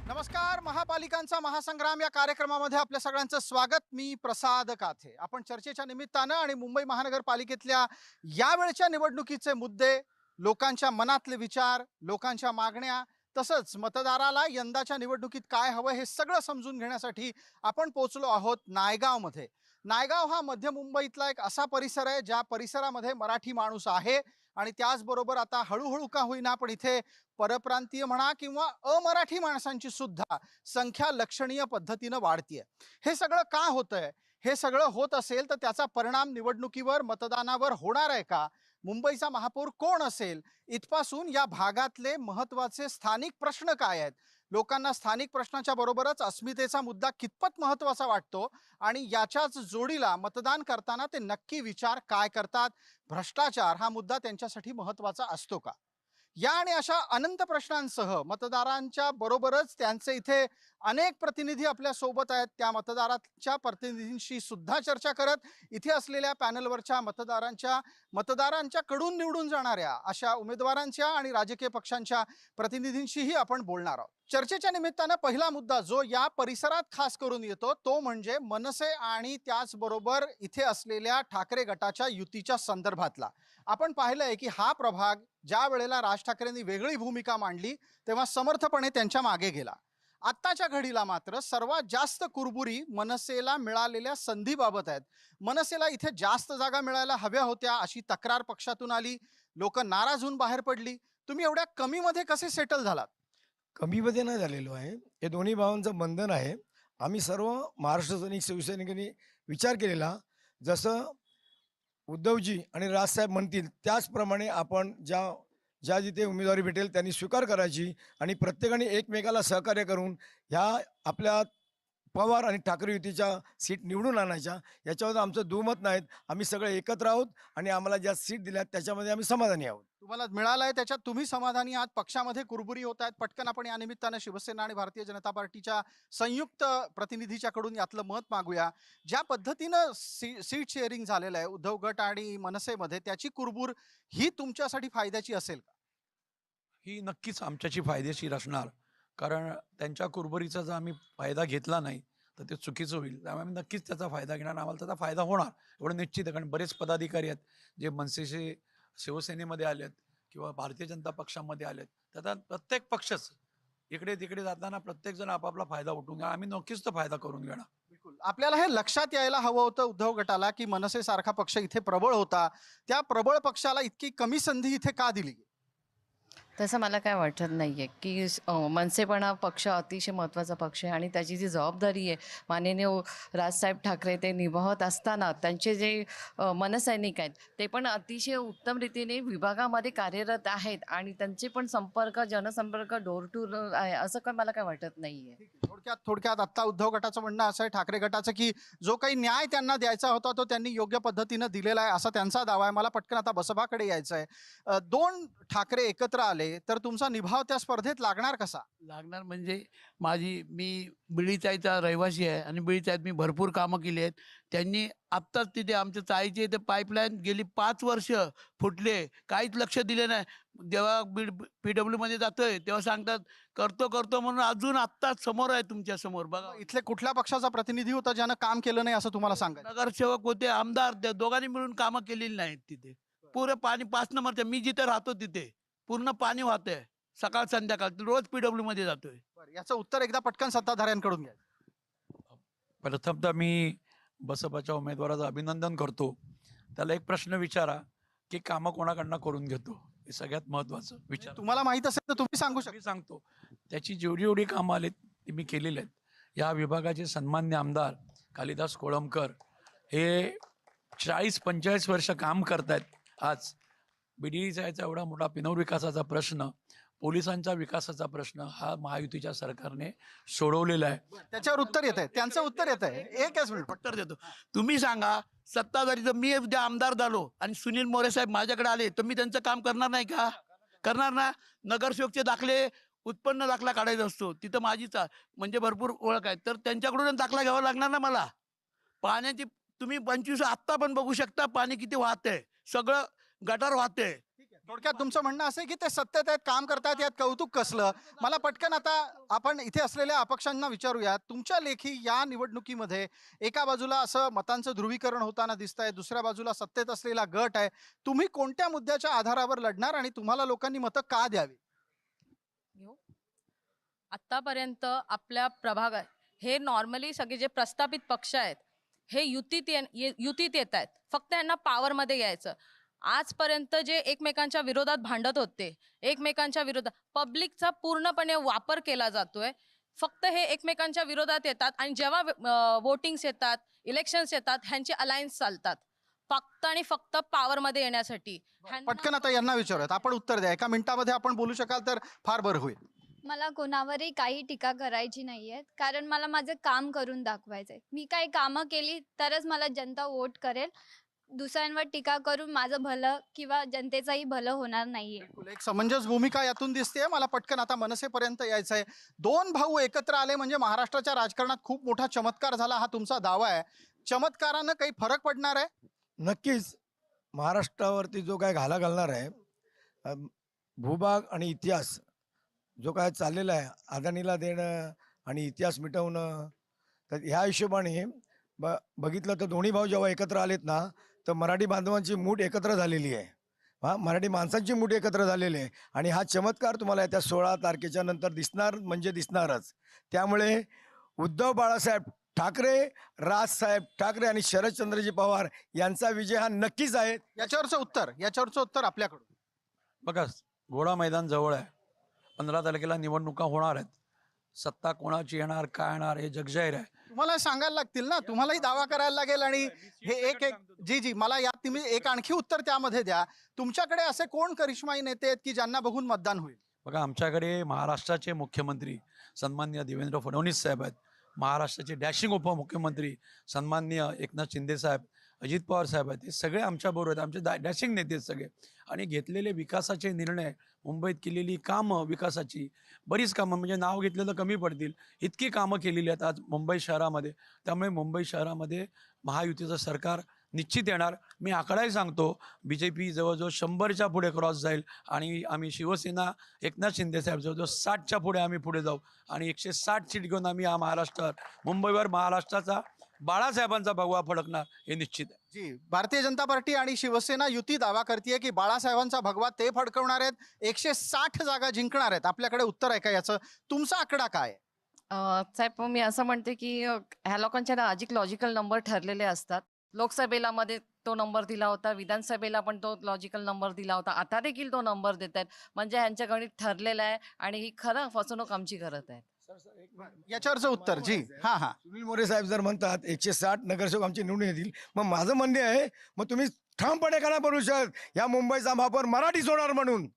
नमस्कार. महापालिकांचा महासंग्राम या कार्यक्रमामध्ये आपल्या सगळ्यांचं स्वागत. मी प्रसाद काथे. आपण चर्चेच्या निमित्तानं आणि मुंबई महानगरपालिकेतल्या यावेळच्या निवडणुकीचे मुद्दे, लोकांच्या मनातले विचार, लोकांच्या मागण्या, तसंच मतदाराला यंदाच्या निवडणुकीत काय हवं हे सगळं समजून घेण्यासाठी आपण पोहोचलो आहोत नायगावमध्ये. नायगाव हा मध्य मुंबईतला एक असा परिसर आहे ज्या परिसरामध्ये मराठी माणूस आहे आणि त्याचबरोबर आता हळूहळू का होईना पण इथे परप्रांतीय म्हणा किंवा अमराठी माणसांची सुद्धा संख्या लक्षणीय पद्धतीनं वाढतीये. हे सगळं का होतंय? हे सगळं होत असेल तर त्याचा परिणाम निवडणुकीवर, मतदानावर होणार आहे का? मुंबईचा महापौर कोण असेल? इथपासून या भागातले महत्वाचे स्थानिक प्रश्न काय आहेत? लोकांना स्थानिक प्रश्नाच्या बरोबरच अस्मितेचा मुद्दा कितपत महत्वाचा वाटतो आणि याच्याच जोडीला मतदान करताना ते नक्की विचार काय करतात? भ्रष्टाचार हा मुद्दा त्यांच्यासाठी महत्वाचा असतो का? या आणि अशा अनंत प्रश्नांसह मतदारांच्या बरोबरच त्यांचे इथे अनेक प्रतिनिधी आपल्या सोबत आहेत. त्या मतदारांच्या प्रतिनिधींशी सुद्धा चर्चा करत इथे असलेल्या पॅनलवरच्या मतदारांच्या कडून निवडून जाणाऱ्या अशा उमेदवारांच्या आणि राजकीय पक्षांच्या प्रतिनिधींशीही आपण बोलणार आहोत. चर्चेच्या निमित्तानं पहिला मुद्दा जो या परिसरात खास करून येतो तो म्हणजे मनसे आणि त्याचबरोबर इथे असलेल्या ठाकरे गटाच्या युतीच्या संदर्भातला. आपण पाहिलंय की हा प्रभाग ज्या वेळेला राज ठाकरेंनी वेगळी भूमिका मांडली तेव्हा समर्थपणे त्यांच्या मागे गेला. आत्ताच्या घडीला मात्र सर्वात जास्त कुरबुरी मनसेला मिळालेल्या संधीबाबत आहेत. मनसेला इथे जास्त जागा मिळायला हव्या होत्या अशी तक्रार पक्षातून आली. लोक नाराज होऊन बाहेर पडली. तुम्ही एवढ्या कमी मध्ये कसे सेटल झालात? कमीमध्ये नाही झालेलो आहे. हे दोन्ही भावांचं बंधन आहे. आम्ही सर्व महाराष्ट्र सैनिक शिवसैनिकांनी विचार केलेला. जसं उद्धवजी आणि राजसाहेब म्हणतील त्याचप्रमाणे आपण ज्या ज्या जिथे उमेदवारी भेटेल त्यांनी स्वीकार करायची आणि प्रत्येकाने एकमेकाला सहकार्य करून ह्या आपल्या पवार आणि ठाकरे युतीच्या सीट निवडून आणायच्या. याच्यावर आमचं दुमत नाहीत. आम्ही सगळे एकत्र आहोत आणि आम्हाला ज्या सीट दिल्यात त्याच्यामध्ये आम्ही समाधानी आहोत. तुम्हाला मिळालाय त्याच्यात तुम्ही समाधानी आहात? पक्षामध्ये कुरबुरी होत आहेत. पटकन आपण या निमित्तानं शिवसेना आणि भारतीय जनता पार्टीच्या संयुक्त प्रतिनिधीच्याकडून यातलं मत मागूया. ज्या पद्धतीनं सीट शेअरिंग झालेलं आहे उद्धव गट आणि मनसेमध्ये, त्याची कुरबुर ही तुमच्यासाठी फायद्याची असेल का? ही नक्कीच आमच्याशी फायदेशीर असणार. कारण त्यांच्या कुरबुरीचा जर आम्ही फायदा घेतला नाही तर ते चुकीचं होईल. त्यामुळे आम्ही नक्कीच त्याचा फायदा घेणार. आम्हाला त्याचा फायदा होणार एवढं निश्चित आहे. कारण बरेच पदाधिकारी आहेत जे मनसेचे शिवसेनेमध्ये आलेत किंवा भारतीय जनता पक्षामध्ये आलेत. त्याचा प्रत्येक पक्षच इकडे तिकडे जाताना प्रत्येक जण आपापला फायदा उठून घ्या. आम्ही नक्कीच तो फायदा करून घेणार. बिलकुल. आपल्याला हे लक्षात यायला हवं होतं उद्धव गटाला की मनसे सारखा पक्ष इथे प्रबळ होता. त्या प्रबळ पक्षाला इतकी कमी संधी इथे का दिली? तसं मला काय वाटत नाही आहे की मनसेपण हा पक्ष अतिशय महत्त्वाचा पक्ष आहे आणि त्याची जी जबाबदारी आहे माननीय राजसाहेब ठाकरे ते निभावत असताना त्यांचे जे मनसैनिक आहेत ते पण अतिशय उत्तम रीतीने विभागामध्ये कार्यरत आहेत आणि त्यांचे पण जनसंपर्क डोर टू डोर आहे, असं काय मला काय वाटत नाही आहे. थोडक्यात आता उद्धव गटाचं म्हणणं असं आहे, ठाकरे गटाचं, की जो काही न्याय त्यांना द्यायचा होता तो त्यांनी योग्य पद्धतीनं दिलेला आहे असा त्यांचा दावा आहे. मला पटकन आता बसपाकडे यायचं आहे. दोन ठाकरे एकत्र आले तर तुमचा निभाव त्या स्पर्धेत लागणार कसा? लागणार म्हणजे मी बिडीचाईचा रहिवासी आहे आणि बिडीचाईत मी भरपूर कामं केली आहेत. त्यांनी आत्ताच तिथे आमच्या चाळीचे इथे पाईपलाईन गेली 5 वर्ष फुटले, काहीच लक्ष दिले नाही. जेव्हा PW मध्ये जातोय तेव्हा सांगतात करतो करतो म्हणून अजून आत्ताच समोर आहे तुमच्या समोर बघा. इथले कुठल्या पक्षाचा प्रतिनिधी होता ज्यानं काम केलं नाही असं तुम्हाला सांगायचं? नगरसेवक होते, आमदार, त्या दोघांनी मिळून कामं केलेली नाहीत. तिथे पुरं पाणी 5 नंबरच्या मी जिथे राहतो तिथे पूर्ण पाणी वाहतंय सकाळ संध्याकाळ. रोज PW मध्ये जातोय. याचं उत्तर एकदा पटकन सत्ताधाऱ्यांकडून घ्या. प्रथमतः मी बसपाच्या उमेदवाराचं अभिनंदन करतो. त्याला एक प्रश्न विचारा की कामं कोणाकडनं करून घेतो, हे सगळ्यात महत्वाचं विचार. तुम्हाला माहित असेल तर तुम्ही सांगू शकता. मी सांगतो त्याची जेवढी कामं आलीत ती मी केलेली आहेत. या विभागाचे सन्मान्य आमदार कालिदास कोळंबकर हे 40-45 वर्ष काम करतायत. आज BDचा एवढा मोठा पिनौर विकासाचा प्रश्न, पोलिसांच्या विकासाचा प्रश्न हा महायुतीच्या सरकारने सोडवलेला आहे. त्याच्यावर उत्तर येत आहे, त्यांचं उत्तर येत आहे. एकच मिनिट उत्तर देतो. तुम्ही सांगा सत्ताधारी जर मी उद्या आमदार झालो आणि सुनील मोरे साहेब माझ्याकडे आले तर मी त्यांचं काम करणार नाही का? करणार ना. नगरसेवकचे दाखले उत्पन्न दाखला काढायचा असतो, तिथं माझीच म्हणजे भरपूर ओळख आहे, तर त्यांच्याकडून दाखला घ्यावा लागणार ना मला. पाण्याची तुम्ही 25 आत्ता पण बघू शकता पाणी किती वाहतंय, सगळं गटार वाहतंय. थोडक्यात तुमचं म्हणणं असं आहे की ते सत्तेत आहेत, काम करतात, यात कौतुक कसलं? मला पटकन आता आपण इथे असलेल्या अपक्षांना विचारूया, तुमच्या लेखी या निवडणुकीमध्ये एका बाजूला असं मतांचं ध्रुवीकरण होताना दिसतंय, दुसऱ्या बाजूला सत्तेत असलेला गट आहे. तुम्ही कोणत्या मुद्द्याच्या आधारावर लढणार आणि तुम्हाला लोकांनी मतं का द्यावी? घेऊ आतापर्यंत आपल्या प्रभागात हे नॉर्मली सगळे जे प्रस्थापित पक्ष आहेत हे युतीत येत आहेत. फक्त यांना पॉवरमध्ये यायचं. आजपर्यंत जे एकमेकांच्या विरोधात भांडत होते, एकमेकांच्या विरोधात पब्लिकचा पूर्णपणे वापर केला जातोय. फक्त हे एकमेकांच्या विरोधात येतात आणि जेव्हा वोटिंग्स येतात, इलेक्शन्स येतात, ह्यांची अलायन्स चालतात फक्त आणि फक्त पॉवरमध्ये येण्यासाठी. पटकन आता यांना विचारूयात, आपण उत्तर द्या. एका मिनिटामध्ये आपण बोलू शकाल तर फार बरं होईल. मला कोणावरही काही टीका करायची नाहीये, कारण मला माझं काम करून दाखवायचंय. मी काही कामं केली तरच मला जनता वोट करेल. दुसऱ्यांवर टीका करून माझं भलं किंवा जनतेचंही भलं होणार नाहीये. बिलकुल, एक समंजस भूमिका यातून दिसते. मला पटकन आता मनसेपर्यंत यायचं आहे. दोन भाऊ एकत्र आले म्हणजे महाराष्ट्राच्या राजकारणात खूप मोठा चमत्कार झाला, हा तुमचा दावा आहे. चमत्कारानं काही फरक पडणार आहे? नक्कीच महाराष्ट्रावरती जो काय घाला घालणार आहे, भूभाग आणि इतिहास जो काय चाललेला आहे, अदानीला देणं आणि इतिहास मिटवणं, तर ह्या हिशोबाने बघितलं तर दोन्ही भाऊ जेव्हा एकत्र आलेत ना, तर मराठी बांधवांची मूठ एकत्र झालेली आहे. मराठी माणसांची मूठ एकत्र झालेली आहे आणि हा चमत्कार तुम्हाला येत्या 16 तारखेच्या नंतर दिसणार म्हणजे दिसणारच. त्यामुळे उद्धव बाळासाहेब ठाकरे, राजसाहेब ठाकरे आणि शरदचंद्रजी पवार यांचा विजय हा नक्कीच आहे. याच्यावरचं उत्तर आपल्याकडून. बघा, घोडा मैदान जवळ आहे. 15 तारखेला निवडणुका होणार आहेत. सत्ता कोणाची येणार, काय येणार हे जगजाहीर आहे. तुम्हाला सांगायला लागतील ना, तुम्हालाही दावा करायला लागेल. आणि हे एक एक जी मला यात तुम्ही एक आणखी उत्तर त्यामध्ये द्या. तुमच्याकडे असे कोण करिश्माई नेते आहेत की ज्यांना बघून मतदान होईल? बघा, आमच्याकडे महाराष्ट्राचे मुख्यमंत्री सन्माननीय देवेंद्र फडणवीस साहेब आहेत. महाराष्ट्राचे डॅशिंग उपमुख्यमंत्री सन्माननीय एकनाथ शिंदे साहेब, अजित पवार साहेब आहेत. हे सगळे आमच्याबरोबर आहेत. आमचे डॅशिंग नेते आहेत सगळे. आणि घेतलेले विकासाचे निर्णय, मुंबईत केलेली कामं, विकासाची बरीच कामं, म्हणजे नाव घेतलेलं कमी पडतील इतकी कामं केलेली आहेत आज मुंबई शहरामध्ये. त्यामुळे मुंबई शहरामध्ये महायुतीचं सरकार निश्चित येणार. मी आकडाही सांगतो, BJP जवळजवळ 100च्या पुढे क्रॉस जाईल आणि आम्ही शिवसेना एकनाथ शिंदे साहेब जवळजवळ 60च्या पुढे आम्ही पुढे जाऊ आणि 160 सीट घेऊन आम्ही हा मुंबईवर महाराष्ट्राचा बाळासाहेबांचा भगवा फडकणार हे निश्चित आहे. जी, भारतीय जनता पार्टी आणि शिवसेना युती दावा करते की बाळासाहेबांचा भगवा ते फडकवणार आहेत, 160 जागा जिंकणार आहेत. आपल्याकडे उत्तर आहे का याचं? तुमचा आकडा काय आहे? साहेब, मी असं म्हणते की ह्या लोकांच्या ना अधिक लॉजिकल नंबर ठरलेले असतात. लोकसभेला मध्ये तो नंबर दिला होता, विधानसभेला पण तो लॉजिकल नंबर दिला होता, आता देखील तो नंबर देत आहेत. म्हणजे ह्यांच्या गणित ठरलेलं आहे आणि ही खरं फसवणूक आमची करत आहेत. याच्यावरचं उत्तर. जी, हा हा. सुनील मोरे साहेब जर म्हणतात 160 नगरसेवक आमचे निवडून येतील, मग माझं म्हणणे आहे, मग तुम्ही ठामपणे का नाही बोलू शकत या मुंबईचा महापौर मराठीच होणार म्हणून?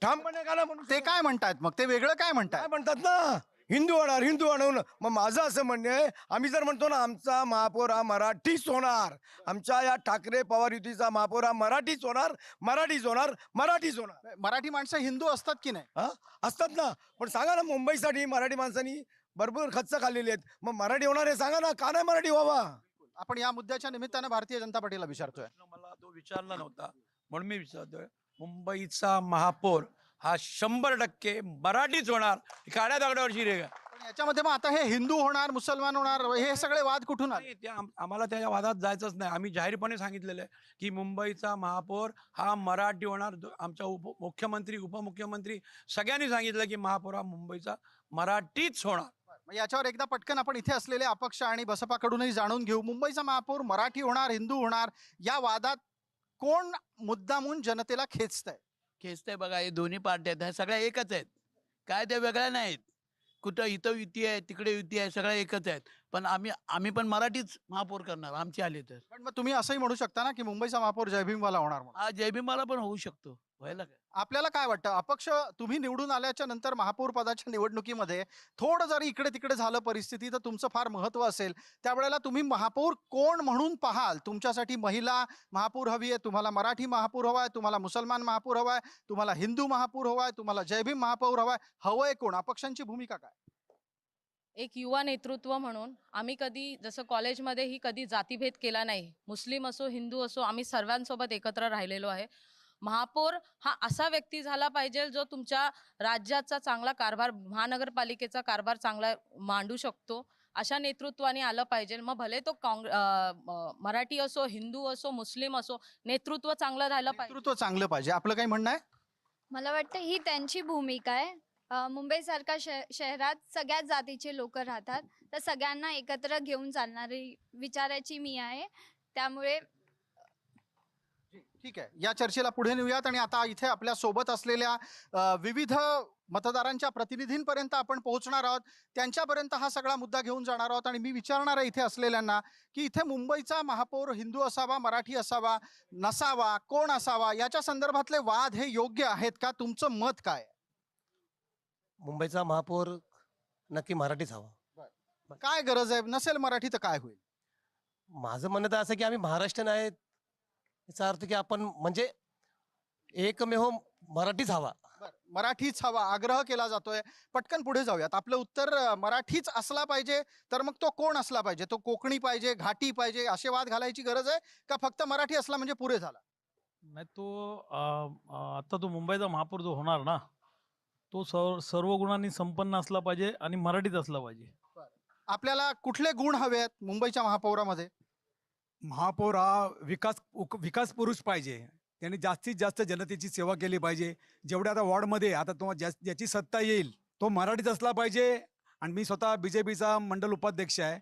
ठामपणे का नाही म्हणू ते शकत? काय म्हणतात मग? ते वेगळं काय काय म्हणतात? म्हणतात ना, हिंदू होणार, हिंदू होणार. मग माझं असं म्हणणं आहे, आम्ही जर म्हणतो ना आमचा महापौर हा मराठीच होणार, आमच्या या ठाकरे पवार युतीचा महापौर हा मराठीच होणार, मराठीच होणार, मराठीच होणार. मराठी माणसं हिंदू असतात की नाही? हा, असतात ना. पण सांगा ना, मुंबईसाठी मराठी माणसांनी भरपूर खर्च खाल्लेले आहेत, मग मराठी होणार आहे सांगा ना, का नाही मराठी व्हावा? आपण या मुद्द्याच्या निमित्तानं भारतीय जनता पार्टीला विचारतोय. मला तो विचारला नव्हता म्हणून मी विचारतोय. मुंबईचा महापौर हा 100% मराठीच होणार, काळ्या दगडावरची रेग आहे. पण याच्यामध्ये मग आता हे हिंदू होणार, मुसलमान होणार, हे सगळे वाद कुठून आले? नाही, आम्हाला त्या वादात जायचंच नाही. आम्ही जाहीरपणे सांगितलेलं आहे की मुंबईचा महापौर हा मराठी होणार. आमच्या मुख्यमंत्री, उपमुख्यमंत्री सगळ्यांनी सांगितलं की महापौर हा मुंबईचा मराठीच होणार. मग याच्यावर एकदा पटकन आपण इथे असलेले अपक्ष आणि बसपाकडूनही जाणून घेऊ. मुंबईचा महापौर मराठी होणार, हिंदू होणार, या वादात कोण मुद्दामून जनतेला खेचतंय? खेचतंय बघा, हे दोन्ही पार्ट्या आहेत, ह्या सगळ्या एकच आहेत. काय त्या वेगळ्या नाहीत. कुठं इथं युती आहे, तिकडे युती आहे, सगळ्या एकच आहेत. पण आम्ही पण मराठीच महापौर करणार, आमची आले तर. पण मग तुम्ही असंही म्हणू शकता ना की मुंबईचा महापौर जयभीमवाला होणार म्हणून. हा, जयभीमाला पण होऊ शकतो, व्हायला काय. आपल्याला काय वाटतं, अपक्ष तुम्ही निवडून आल्याच्या नंतर महापौर पदाच्या निवडणुकीमध्ये थोडं जरी इकडे तिकडे झालं परिस्थिती, तर तुमचं फार महत्व असेल. त्यावेळेला तुम्ही महापौर कोण म्हणून पाहाल? तुमच्यासाठी महिला महापौर हवी आहे, तुम्हाला मराठी महापौर हवा आहे, तुम्हाला मुसलमान महापौर हवा आहे, तुम्हाला हिंदू महापौर हवा आहे, तुम्हाला जयभीम महापौर हवा आहे, हवंय कोण? अपक्षांची भूमिका काय? एक युवा नेतृत्व म्हणून आम्ही कधी, जसं कॉलेजमध्येही कधी जातीभेद केला नाही. मुस्लिम असो, हिंदू असो, आम्ही सर्वांसोबत एकत्र राहिलेलो आहे. महापौर हा असा व्यक्ती झाला पाहिजे जो तुमच्या राज्याचा चांगला कारभार, महानगरपालिकेचा कारभार चांगला मांडू शकतो. अशा नेतृत्वाने आलं पाहिजे. मग भले तो मराठी असो, हिंदू असो, मुस्लिम असो, नेतृत्व चांगलं राहिलं पाहिजे. नेतृत्व चांगलं पाहिजे. आपलं काही म्हणणं आहे? मला वाटतं ही त्यांची भूमिका आहे. मुंबईसारख्या शहरात सगळ्याच जातीचे लोक राहतात, तर सगळ्यांना एकत्र घेऊन चालणारी विचाराची मी आहे. त्यामुळे ठीक आहे, या चर्चेला पुढे नेऊयात आणि आता इथे आपल्या सोबत असलेल्या विविध मतदारांच्या प्रतिनिधींपर्यंत आपण पोहोचणार आहोत. त्यांच्यापर्यंत हा सगळा मुद्दा घेऊन जाणार आहोत आणि मी विचारणार आहे इथे असलेल्यांना की इथे मुंबईचा महापौर हिंदू असावा, मराठी असावा, नसावा, कोण असावा, याच्या संदर्भातले वाद हे योग्य आहेत का? तुमचं मत काय आहे? मुंबईचा महापौर नक्की मराठीच हवा. काय गरज आहे? नसेल मराठी तर काय होईल? माझं म्हणणं तर असं की आम्ही महाराष्ट्रीयन आहेत, याचा अर्थ की आपण म्हणजे एकमेव मराठीच हवा. मराठीच हवा आग्रह केला जातोय. पटकन पुढे जाऊयात. आपलं उत्तर मराठीच असला पाहिजे. तर मग तो कोण असला पाहिजे? तो कोकणी पाहिजे, घाटी पाहिजे, असे वाद घालायची गरज आहे का फक्त मराठी असला म्हणजे पुरे झाला? नाही तो आता तो मुंबईचा महापौर जो होणार ना, तो सर्व गुणांनी संपन्न असला पाहिजे आणि मराठीत असला पाहिजे. आपल्याला कुठले गुण हवे आहेत मुंबईच्या महापौरामध्ये? महापौर हा विकास पुरुष पाहिजे. त्यांनी जास्तीत जास्त जनतेची सेवा केली पाहिजे. जेवढ्या आता वॉर्डमध्ये आता तो ज्याची सत्ता येईल तो मराठीत असला पाहिजे. आणि मी स्वतः BJPचा मंडल उपाध्यक्ष आहे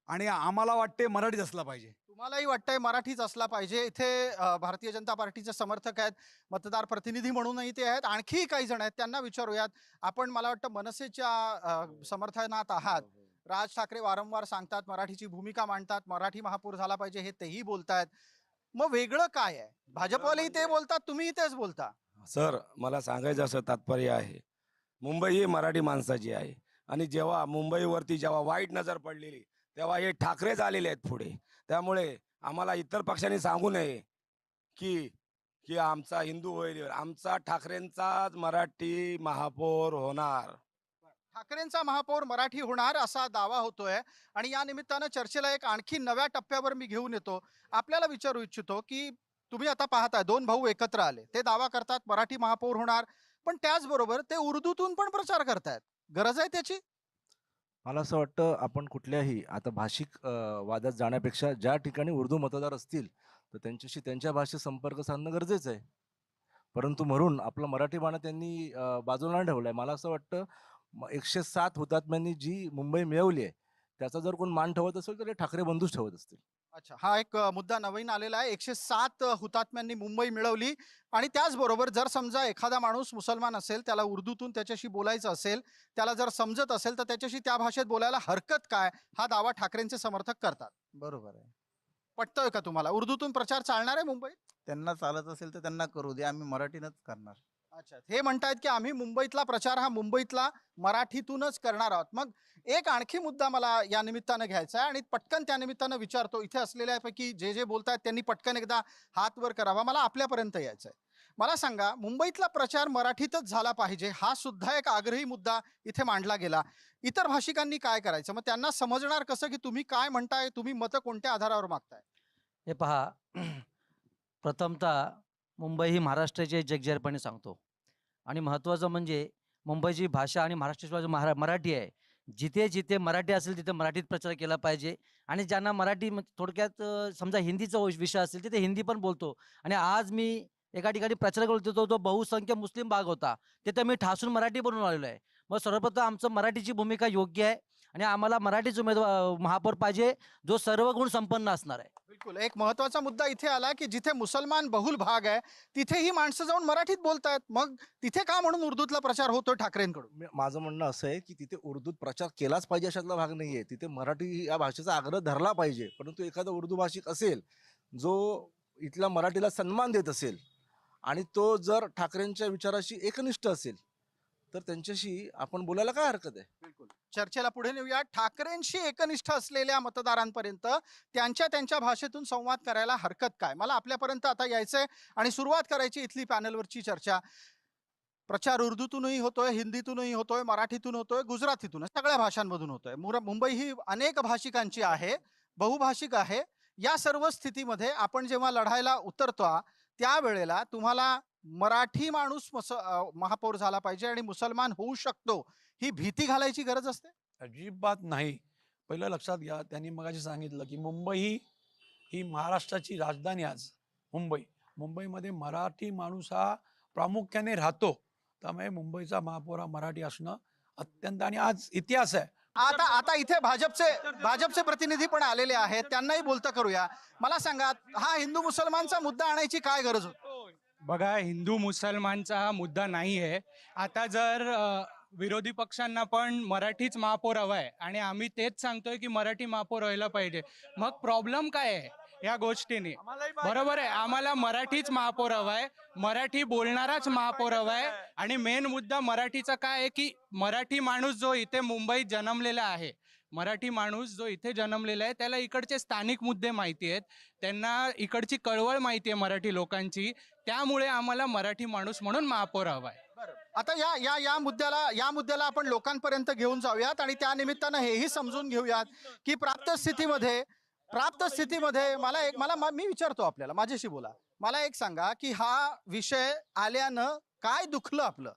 आणि आम्हाला वाटते मराठीत असला पाहिजे. तुम्हालाही वाटतंय मराठीच असला पाहिजे? इथे भारतीय जनता पार्टीचे समर्थक आहेत, मतदार प्रतिनिधी म्हणूनही ते आहेत, आणखी काही जण आहेत, त्यांना विचारूयात. आपण मला वाटतं मनसेच्या समर्थनात आहात. राज ठाकरे वारंवार सांगतात, मराठीची भूमिका मांडतात, मराठी महापौर झाला पाहिजे, हे तेही बोलतायत. मग वेगळं काय आहे? भाजपवालेही ते बोलतात, तुम्ही तेच बोलता. सर, मला सांगायचं असं तात्पर्य आहे, मुंबई ही मराठी माणसाची आहे आणि जेव्हा मुंबईवरती जेव्हा वाईट नजर पडलेली तेव्हा हे ठाकरेच आलेले आहेत पुढे. त्यामुळे आम्हाला इतर पक्षांनी सांगू नये की की आमचा हिंदू होईल, आमचा ठाकरेंचाच मराठी महापौर होणार. ठाकरेंचा महापौर मराठी होणार असा दावा होतोय आणि या निमित्तानं चर्चेला एक आणखी नव्या टप्प्यावर मी घेऊन येतो. आपल्याला विचारू इच्छितो की तुम्ही आता पाहताय दोन भाऊ एकत्र आले, ते दावा करतात मराठी महापौर होणार, पण त्याचबरोबर ते उर्दूतून पण प्रचार करतायत. गरज आहे त्याची? मला असं वाटतं आपण कुठल्याही आता भाषिक वादात जाण्यापेक्षा ज्या ठिकाणी उर्दू मतदार असतील तर त्यांच्याशी त्यांच्या भाषेत संपर्क साधणं गरजेचं आहे. परंतु म्हणून आपला मराठी बाणा त्यांनी बाजूला नाही ठेवलाय. मला असं वाटतं 107 हुतात्म्यांनी जी मुंबई मिळवली आहे त्याचा जर कोण मान ठेवत असेल तर ते ठाकरे बंधूच ठेवत असतील. अच्छा, हा एक मुद्दा नवीन आलेला आहे. 107 हुतात्म्यांनी मुंबई मिळवली आणि त्याचबरोबर जर समजा एखादा माणूस मुसलमान असेल, त्याला उर्दूतून त्याच्याशी बोलायचं असेल, त्याला जर समजत असेल तर त्याच्याशी त्या भाषेत बोलायला हरकत काय? हा दावा ठाकरेंचे समर्थक करतात. बरोबर आहे. पटतोय का तुम्हाला? उर्दूतून प्रचार चालणार आहे मुंबईत? त्यांना चालत असेल तर त्यांना करू दे, आम्ही मराठीनंच करणार. अच्छा, हे म्हणतायत की आम्ही मुंबईतला प्रचार हा मुंबईतला मराठीतूनच करणार आहोत. मग एक आणखी मुद्दा मला या निमित्तानं घ्यायचा आहे आणि पटकन त्या निमित्तानं विचारतो. इथे असलेल्यापैकी जे जे बोलतायत त्यांनी पटकन एकदा हात वर करावा. मला आपल्यापर्यंत यायचं आहे. मला सांगा, मुंबईतला प्रचार मराठीतच झाला पाहिजे हा सुद्धा एक आग्रही मुद्दा इथे मांडला गेला. इतर भाषिकांनी काय करायचं? मग त्यांना समजणार कसं की तुम्ही काय म्हणताय, तुम्ही मतं कोणत्या आधारावर मागताय? हे पहा, प्रथमतः मुंबई ही महाराष्ट्राची जगजाहीरपणे सांगतो आणि महत्त्वाचं म्हणजे मुंबईची भाषा आणि महाराष्ट्राची मराठी आहे. जिथे जिथे मराठी असेल तिथे मराठीत प्रचार केला पाहिजे आणि ज्यांना मराठी थोडक्यात समजा हिंदीचा विषय असेल तिथे हिंदी पण बोलतो. आणि आज मी एका ठिकाणी प्रचार करत होतो, तो बहुसंख्य मुस्लिम भाग होता, तिथे मी ठासून मराठी बनवून आलेलो आहे. मग सर्वप्रथम आमचं मराठीची भूमिका योग्य आहे आणि आम्हाला मराठीच उमेदवार महापौर पाहिजे जो सर्व गुण संपन्न असणार आहे. बिलकुल, एक महत्वाचा मुद्दा इथे आला की जिथे मुसलमान बहुल भाग आहे तिथे ही माणसं जाऊन मराठीत बोलतायत, मग तिथे का म्हणून उर्दूतला प्रचार होतोय ठाकरेंकडून? माझं म्हणणं असं आहे की तिथे उर्दूत प्रचार केलाच पाहिजे अशातला भाग नाहीये. तिथे मराठी या भाषेचा आग्रह धरला पाहिजे. परंतु एखादा उर्दू भाषिक असेल जो इथल्या मराठीला सन्मान देत असेल आणि तो जर ठाकरेंच्या विचाराशी एकनिष्ठ असेल तर त्यांच्याशी आपण बोलायला काय हरकत आहे? बिलकुल, चर्चेला पुढे नेऊया. ठाकरेंशी एकनिष्ठ असलेल्या मतदारांपर्यंत त्यांच्या भाषेतून संवाद करायला हरकत काय? मला आपल्यापर्यंत आता यायचंय आणि सुरुवात करायची इथली पॅनलवरची चर्चा. प्रचार उर्दूतूनही होतोय, हिंदीतूनही होतोय, मराठीतून होतोय, गुजरातीतून, सगळ्या भाषांमधून होतोय. मुंबई ही अनेक भाषिकांची आहे, बहुभाषिक आहे. या सर्व स्थितीमध्ये आपण जेव्हा लढायला उतरतो त्यावेळेला तुम्हाला मराठी माणूस महापौर झाला पाहिजे आणि मुसलमान होऊ शकतो ही भीती घालायची गरज असते? अजिबात नाही. पहिलं लक्षात घ्या, त्यांनी मगाशी सांगितलं की मुंबई ही महाराष्ट्राची राजधानी आज मुंबईमध्ये मराठी माणूस हा प्रामुख्याने राहतो. त्यामुळे मुंबईचा महापौर हा मराठी असणं अत्यंत, आणि आज इतिहास आहे. आता इथे भाजपचे प्रतिनिधी पण आलेले आहेत, त्यांनाही बोलतं करूया. मला सांगा, हा हिंदू मुसलमानचा मुद्दा आणायची काय गरज होती? बघा, हिंदू मुसलमानचा हा मुद्दा नाही आहे. आता जर विरोधी पक्षांना पण मराठीच महापौर हवा आहे आणि आम्ही तेच सांगतोय की मराठी महापौर व्हायला पाहिजे, मग प्रॉब्लेम काय आहे या गोष्टीने? बरोबर आहे, आम्हाला मराठीच महापौर हवा आहे, मराठी बोलणाराच महापौर हवा आहे. आणि मेन मुद्दा मराठीचा काय आहे की मराठी माणूस जो इथे मुंबईत जन्मलेला आहे, त्याला इकडचे स्थानिक मुद्दे माहिती आहेत, त्यांना इकडची कळवळ माहिती आहे मराठी लोकांची. त्यामुळे आम्हाला मराठी माणूस म्हणून महापौर हवा आहे. आता या मुद्द्याला आपण लोकांपर्यंत घेऊन जाऊयात आणि त्या निमित्तानं हेही समजून घेऊयात की प्राप्त स्थितीमध्ये मी विचारतो आपल्याला, माझ्याशी बोला. मला एक सांगा की हा विषय आल्यानं काय दुखलं, आपलं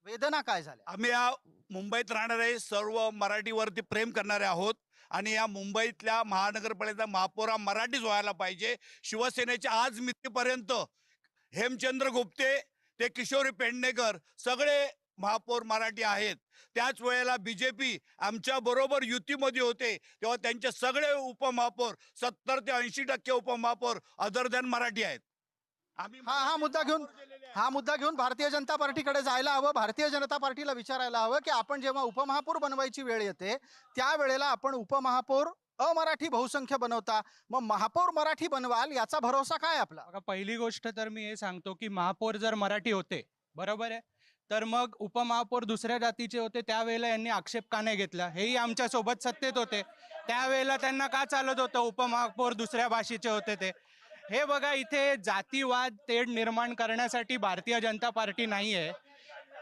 वेदना काय झाल्या? आम्ही या मुंबईत राहणारे सर्व मराठीवरती प्रेम करणारे आहोत आणि या मुंबईतल्या महानगरपालिकेचा महापौर हा मराठीच व्हायला पाहिजे. शिवसेनेच्या आज मितीपर्यंत हेमचंद्र गुप्ते ते किशोरी पेडणेकर सगळे महापौर मराठी आहेत. त्याच वेळेला बीजेपी आमच्या बरोबर युतीमध्ये होते तेव्हा त्यांचे सगळे उपमहापौर 70 ते 80% उपमहापौर अदर दॅन मराठी आहेत. आम्ही हा मुद्दा घेऊन भारतीय जनता पार्टीकडे जायला हवं. भारतीय जनता पार्टीला विचारायला हवं की आपण जेव्हा उपमहापौर बनवायची वेळ येते त्यावेळेला आपण उपमहापौर अमराठी बहुसंख्य बनवता, मग महापौर मराठी बनवाल याचा भरोसा काय आपला? बघा, पहिली गोष्ट तर मी हे सांगतो की महापौर जर मराठी होते, बरोबर आहे, तर मग उपमहापौर दुसऱ्या जातीचे होते, त्यावेळेला यांनी आक्षेप का नाही घेतला? हेही आमच्या सोबत सत्तेत होते, त्यावेळेला त्यांना का चालत होतं उपमहापौर दुसऱ्या भाषेचे होते ते? हे बघा, इथे जातीवाद तेढ निर्माण करण्यासाठी भारतीय जनता पार्टी नाही आहे.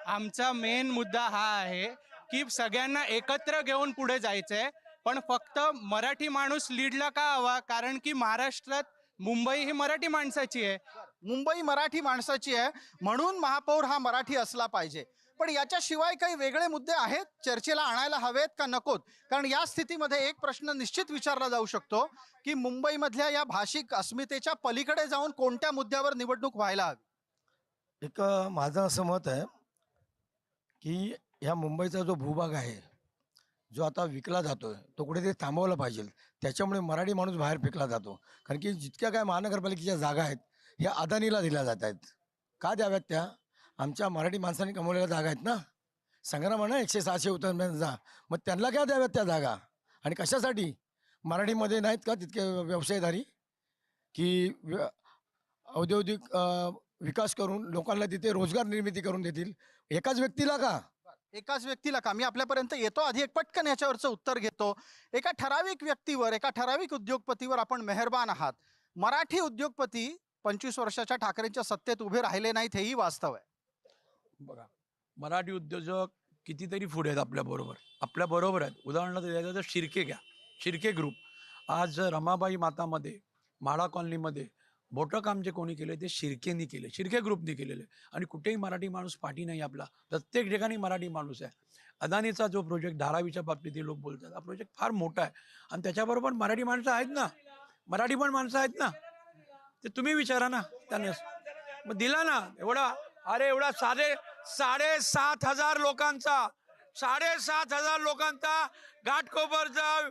आमचा मेन मुद्दा हा आहे की सगळ्यांना एकत्र घेऊन पुढे जायचंय, पण फक्त मराठी माणूस लीडला का हवा? कारण की महाराष्ट्रात मुंबई ही मराठी माणसाची आहे. मुंबई मराठी माणसाची आहे म्हणून महापौर हा मराठी असला पाहिजे. पण याच्याशिवाय काही वेगळे मुद्दे आहेत चर्चेला आणायला हवेत का नकोत? कारण या स्थितीमध्ये एक प्रश्न निश्चित विचारला जाऊ शकतो की मुंबईमधल्या या भाषिक अस्मितेच्या पलीकडे जाऊन कोणत्या मुद्द्यावर निवडणूक व्हायला हवी? एक माझं असं मत आहे की ह्या मुंबईचा जो भूभाग आहे, जो आता विकला जातोय, तो कुठेतरी थांबवला पाहिजे. त्याच्यामुळे मराठी माणूस बाहेर फेकला जातो. कारण की जितक्या काय महानगरपालिकेच्या जागा आहेत ह्या अदानीला दिल्या जात आहेत. का द्याव्यात त्या? आमच्या मराठी माणसांनी कमवलेल्या जागा आहेत ना. संग्राम आहे ना 100-600 उत्तर, मग त्यांना काय द्याव्यात त्या जागा? आणि कशासाठी? मराठीमध्ये नाहीत का तितके व्यवसायधारी की औद्योगिक विकास करून लोकांना तिथे रोजगार निर्मिती करून देतील? एकाच व्यक्तीला का? मी आपल्यापर्यंत येतो. आधी एक पटकन याच्यावरचं उत्तर घेतो. एका ठराविक व्यक्तीवर, एका ठराविक उद्योगपतीवर आपण मेहरबान आहात. मराठी उद्योगपती 25 वर्षाच्या ठाकरेंच्या सत्तेत उभे राहिले नाहीत, हेही वास्तव आहे. बघा, मराठी उद्योजक कितीतरी पुढे आहेत आपल्या बरोबर आहेत. उदाहरणार्थ द्यायचं तर शिर्के ग्रुप आज रमाबाई मातामध्ये, म्हाडा कॉलनीमध्ये मोठं काम जे कोणी केलं ते शिर्के ग्रुपनी केलेलं आहे. आणि कुठेही मराठी माणूस पाठी नाही आपला, प्रत्येक ठिकाणी मराठी माणूस आहे. अदानीचा जो प्रोजेक्ट धारावीच्या बाबतीत हे लोक बोलतात, हा प्रोजेक्ट फार मोठा आहे आणि त्याच्याबरोबर मराठी माणसं आहेत ना, मराठी पण माणसं आहेत ना, ते तुम्ही विचारा ना त्यांनी. मग दिला ना एवढा 7,500 लोकांचा घाटकोपरचा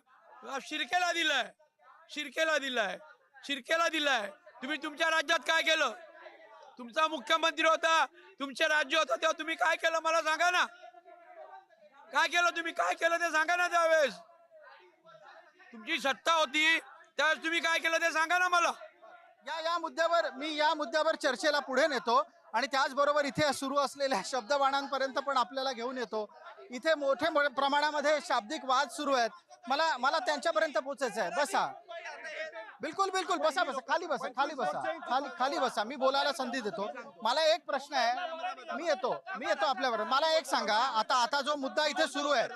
शिर्केला दिलाय. तुम्ही तुमच्या राज्यात काय केलं? तुमचा मुख्यमंत्री होता, तुमचे राज्य होतं, तेव्हा तुम्ही काय केलं मला सांगा ना. काय केलं तुम्ही? काय केलं ते सांगा ना. त्यावेळेस तुमची सत्ता होती, त्यावेळेस तुम्ही काय केलं ते सांगा ना मला. या मुद्द्यावर चर्चेला पुढे नेतो आणि त्याचबरोबर इथे सुरू असलेल्या शब्दबाणांपर्यंत पण आपल्याला घेऊन येतो. इथे मोठ्या प्रमाणामध्ये शाब्दिक वाद सुरू आहेत. मला त्यांच्यापर्यंत पोहोचायचं आहे. बसा, बिलकुल बसा, खाली बसा. मी बोलायला संधी देतो. मला एक प्रश्न आहे, मी येतो आपल्याबरोबर. मला एक सांगा, आता जो मुद्दा इथे सुरू आहे,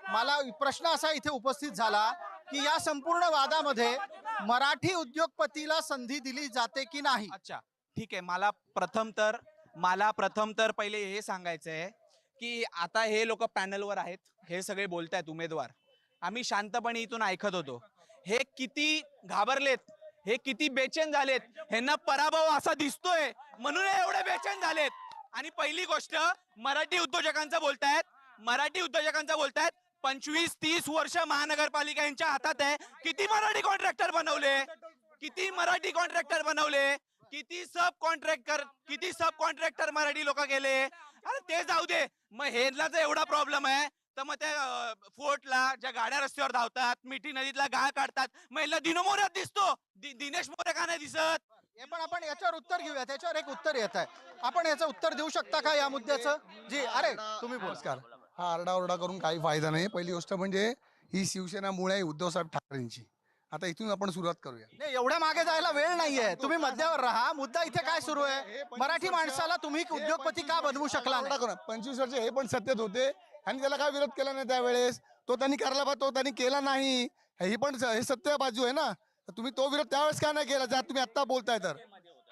मला प्रश्न असा इथे उपस्थित झाला की या संपूर्ण वादामध्ये मराठी उद्योगपतीला संधी दिली जाते की नाही? अच्छा, ठीक आहे, मला प्रथम तर पहिले हे सांगायचं आहे की आता हे लोक पॅनलवर आहेत, हे सगळे बोलतायत उमेदवार, आम्ही शांतपणे इथून ऐकत होतो. हे किती घाबरलेत, हे किती बेचैन झालेत, ह्यांना पराभव असा दिसतोय म्हणून हे एवढे बेचैन झालेत. आणि पहिली गोष्ट मराठी उद्योजकांचं बोलतायत 25-30 वर्ष महानगरपालिका यांच्या हातात आहे. किती मराठी कॉन्ट्रॅक्टर बनवले, किती सब कॉन्ट्रॅक्टर मराठी लोक गेले. अरे ते जाऊ दे, मग ह्याला जर एवढा प्रॉब्लेम आहे तर मग त्या फोर्टला ज्या गाड्या रस्त्यावर धावतात, मिठी नदीतला गाळ काढतात, मग ह्याला दिनमोऱ्यात दिसतो, दिनेश मोरे का नाही दिसत? हे पण आपण याच्यावर उत्तर घेऊया. त्याच्यावर एक उत्तर येत आहे, आपण याचं उत्तर देऊ शकता का या मुद्द्याचं? जी, अरे तुम्ही बोल. नमस्कार. हा आरडाओरडा करून काही फायदा नाही. पहिली गोष्ट म्हणजे ही शिवसेना मुळे आहे उद्धवसाहेब ठाकरेंची. आता इथून आपण सुरुवात करूया. नाही, एवढ्या मागे जायला वेळ नाहीये. तुम्ही मध्यावर राहा. मुद्दा इथे काय सुरू आहे? मराठी माणसाला तुम्ही उद्योगपती का बनवू शकला नाही? 25 वर्ष हे पण सत्तेत होते आणि त्याला काय विरोध केला नाही त्यावेळेस. तो त्यांनी करायला पाहिजे, तो त्यांनी केला नाही. ही पण हे सत्य बाजू आहे ना. तुम्ही तो विरोध त्यावेळेस का नाही केला, ज्या तुम्ही आता बोलताय तर?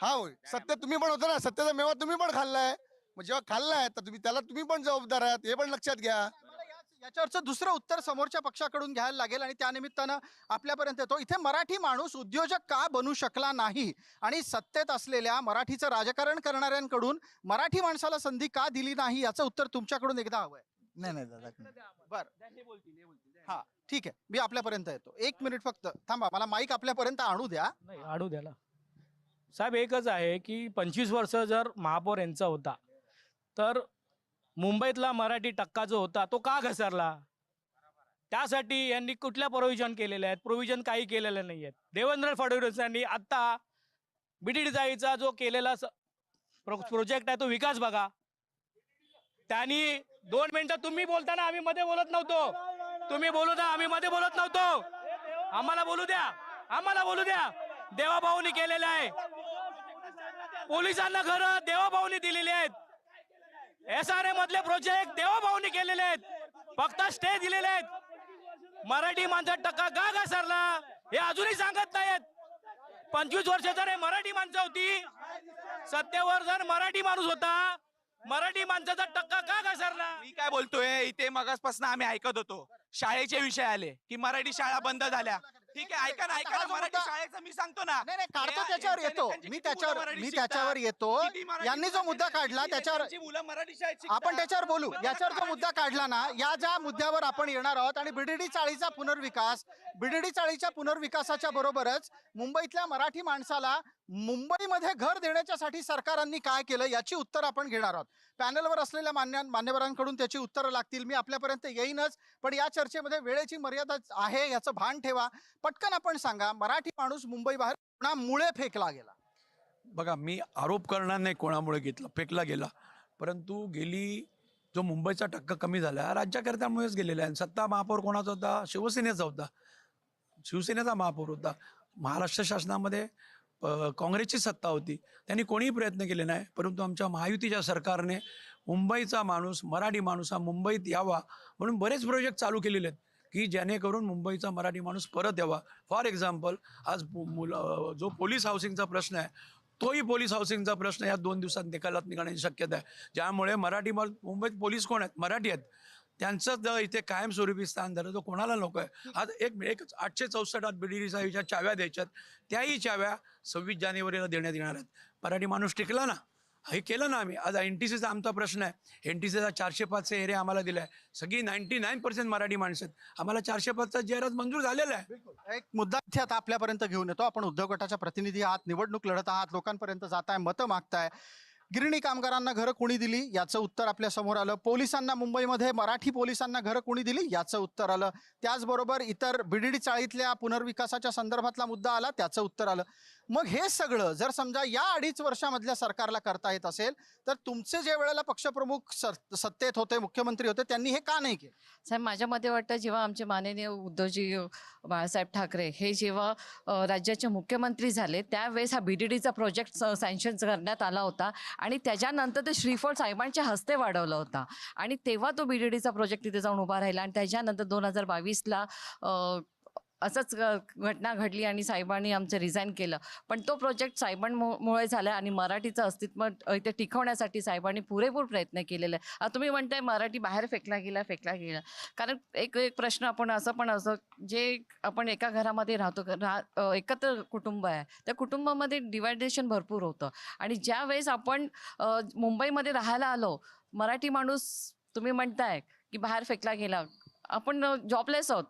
हा होय, सत्य तुम्ही पण होता ना, सत्याचा मेवा तुम्ही पण खाल्लाय. मग जेव्हा खाल्लाय तर तुम्ही पण जबाबदार आहात, हे पण लक्षात घ्या. याच्यावरचं दुसरं उत्तर समोरच्या पक्षाकडून घ्यायला लागेल आणि त्या निमित्तानं आपल्यापर्यंत येतो. इथे मराठी माणूस उद्योजक का बनू शकला नाही आणि सत्तेत असलेल्या मराठीचं राजकारण करणाऱ्यांकडून मराठी माणसाला संधी का दिली नाही, याचं उत्तर तुमच्याकडून एकदा हवंय. नाही दादा, बर, हा ठीक आहे, मी आपल्यापर्यंत येतो. 1 मिनिट फक्त थांबा, मला माईक आपल्यापर्यंत आणू द्या. नाही, आणू द्याला साहेब. एकच आहे की 25 वर्ष जर महापौर यांचा होता तर मुंबईतला मराठी टक्का जो होता तो का घसरला? त्यासाठी यांनी कुठल्या प्रोव्हिजन केलेले आहेत? प्रोव्हिजन काही केलेले नाही आहेत. देवेंद्र फडणवीस यांनी आता बीडीडीचा जो केलेला प्रोजेक्ट आहे तो विकास बघा. त्यांनी 2 मिनिटं तुम्ही बोलताना आम्ही मध्ये बोलत नव्हतो. तुम्ही बोलू द्या, आम्ही मध्ये बोलत नव्हतो. आम्हाला बोलू द्या. देवाभाऊनी केलेलं आहे. पोलिसांना घरं देवाभाऊनी दिलेली आहेत. SRA मधले प्रोजेक्ट देवाभाऊनी केलेले आहेत. फक्त स्टे दिलेले आहेत. मराठी माणसाचा टक्का का घसरला हे अजूनही सांगत नाहीत. 25 वर्ष जर मराठी माणसं होती, सत्तेवर जर मराठी माणूस होता, मराठी माणसाचा टक्का का घसरला? मी काय बोलतोय इथे, मगासपासून आम्ही ऐकत होतो, शाळेचे विषय आले की मराठी शाळा बंद झाल्या. ठीक आहे, ऐका ना, मराठी शाळेचं मी सांगतो ना. नाही काढतो, त्याच्यावर येतो मी त्याच्यावर येतो. यांनी जो मुद्दा काढला त्याच्यावर आपण त्याच्यावर बोलू. याच्यावर जो मुद्दा काढला ना, या ज्या मुद्द्यावर आपण येणार आहोत. आणि बीडीडी चाळीचा पुनर्विकास, बीडीडी चाळीच्या पुनर्विकासाच्या बरोबरच मुंबईतल्या मराठी माणसाला मुंबईमध्ये घर देण्याच्यासाठी सरकारांनी काय केलं याची उत्तर आपण घेणार आहोत. पॅनलवर असलेल्या मान्यवरांकडून त्याची उत्तरं लागतील. मी आपल्यापर्यंत येईनच, पण या चर्चेमध्ये वेळेची मर्यादा आहे याचं भान ठेवा. पटकन आपण सांगा, मराठी माणूस मुंबई बाहेर कोणामुळे फेकला गेला? बघा, मी आरोप करणार नाही कोणामुळे फेकला गेला, परंतु गेली जो मुंबईचा टक्का कमी झाला राज्यकर्त्यांमुळेच गेलेला आहे. सत्ता महापौर कोणाचा होता? शिवसेनेचा होता. शिवसेनेचा महापौर होता. महाराष्ट्र शासनामध्ये काँग्रेसची सत्ता होती. त्यांनी कोणीही प्रयत्न केले नाही. परंतु आमच्या महायुतीच्या सरकारने मुंबईचा माणूस, मराठी माणूस हा मुंबईत यावा म्हणून बरेच प्रोजेक्ट चालू केलेले आहेत की जेणेकरून मुंबईचा मराठी माणूस परत यावा. फॉर एक्झाम्पल, आज जो पोलीस हाऊसिंगचा प्रश्न आहे, तोही पोलीस हाऊसिंगचा प्रश्न या 2 दिवसात निकालात निघण्याची शक्यता आहे. ज्यामुळे मुंबईत पोलीस कोण आहेत? मराठी आहेत. त्यांचं जर इथे कायमस्वरूपी स्थान झालं तर कोणाला नको आहे? आज एक 864 बीडीडीच्या चाव्या द्यायच्यात, त्याही चाव्या 26 जानेवारीला देण्यात येणार आहेत. मराठी माणूस टिकला ना, हे केलं ना आम्ही. आज NTCचा आमचा प्रश्न आहे. NTCचा 405 एरिया आम्हाला दिला आहे. सगळी 99% मराठी माणसं आहेत. आम्हाला 405चा जाहिरात मंजूर झालेला आहे. एक मुद्दा इथे आता आपल्यापर्यंत घेऊन येतो. आपण उद्योग गटाच्या प्रतिनिधी आहात, निवडणूक लढत आहात, लोकांपर्यंत जाताय, मतं मागताय. गिरणी कामगारांना घरं कोणी दिली याचं उत्तर आपल्या समोर आलं. पोलिसांना मुंबईमध्ये मराठी पोलिसांना घरं कोणी दिली याचं उत्तर आलं. त्याचबरोबर इतर बीडीडी चाळीतल्या पुनर्विकासाच्या संदर्भातला मुद्दा आला, त्याचं उत्तर आलं. मग हे सगळं जर समजा या 2.5 वर्षामधल्या सरकारला करता येत असेल तर तुमचे जे वेळेला पक्षप्रमुख सत्तेत होते, मुख्यमंत्री होते, त्यांनी हे का नाही केलं? साहेब, माझ्या मते वाटतं जेव्हा आमचे माननीय उद्धवजी बाळासाहेब ठाकरे हे जेव्हा राज्याचे मुख्यमंत्री झाले त्यावेळेस हा BDDचा प्रोजेक्ट सँक्शन करण्यात आला होता आणि त्याच्यानंतर ते श्रीफळ साहेबांच्या हस्ते वाढवला होता आणि तेव्हा तो BDDचा प्रोजेक्ट तिथे जाऊन उभा राहिला. आणि त्याच्यानंतर 2022ला असंच घटना घडली आणि साहेबांनी आमचं रिझाईन केलं. पण तो प्रोजेक्ट साहेबांमुळे झाला आणि मराठीचं अस्तित्व इथे टिकवण्यासाठी साहेबांनी पुरेपूर प्रयत्न केलेला आहे. आता तुम्ही म्हणताय मराठी बाहेर फेकला गेला. कारण एक एक प्रश्न आपण असं पण असं जे आपण एका घरामध्ये राहतो, एकत्र कुटुंब आहे, त्या कुटुंबामध्ये डिवायडेशन भरपूर होतं. आणि ज्या वेळेस आपण मुंबईमध्ये राहायला आलो, मराठी माणूस तुम्ही म्हणताय की बाहेर फेकला गेला, आपण जॉबलेस आहोत.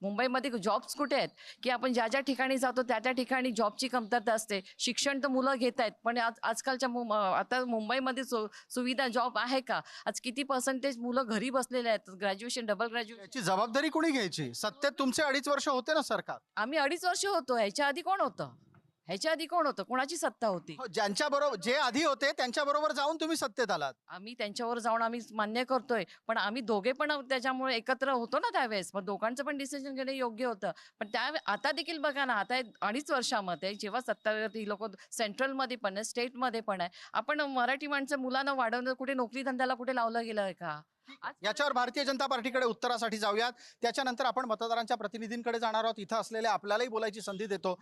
मुंबईमध्ये जॉब्स कुठे आहेत की आपण ज्या ज्या ठिकाणी जातो त्या ठिकाणी जॉबची कमतरता असते. शिक्षण तर मुलं घेत आहेत, पण आजकालच्या आता मुंबईमध्ये सुविधा जॉब आहे का? आज किती पर्सेंटेज मुलं घरी बसलेले आहेत, ग्रॅज्युएशन, डबल ग्रॅज्युएशन. याची जबाबदारी कोणी घ्यायची? सत्तेत तुमचे 2.5 वर्ष होते ना सरकार. आम्ही 2.5 वर्ष होतो. ह्याच्या आधी कोण होतं? कोणाची सत्ता होती? ज्यांच्या बरोबर जे आधी होते त्यांच्या बरोबर जाऊन तुम्ही सत्तेत आलात. आम्ही त्यांच्यावर जाऊन आम्ही मान्य करतोय, पण आम्ही दोघे पण त्याच्यामुळे एकत्र होतो ना त्यावेळेस. मग दोघांचं पण डिसिजन घेणं योग्य होतं. पण आता देखील बघा ना, आता 2.5 वर्षामध्ये जेव्हा सत्तावर ही लोक सेंट्रलमध्ये पण आहे, स्टेटमध्ये पण आहे, आपण मराठी माणसं मुलांना वाढवणं कुठे नोकरी धंद्याला कुठे लावलं गेलं आहे का? याच्यावर भारतीय जनता पार्टीकडे उत्तरासाठी जाऊयात. त्याच्यानंतर आपण मतदारांच्या प्रतिनिधींकडे जाणार आहोत. इथं असलेल्या आपल्यालाही बोलायची संधी देतो.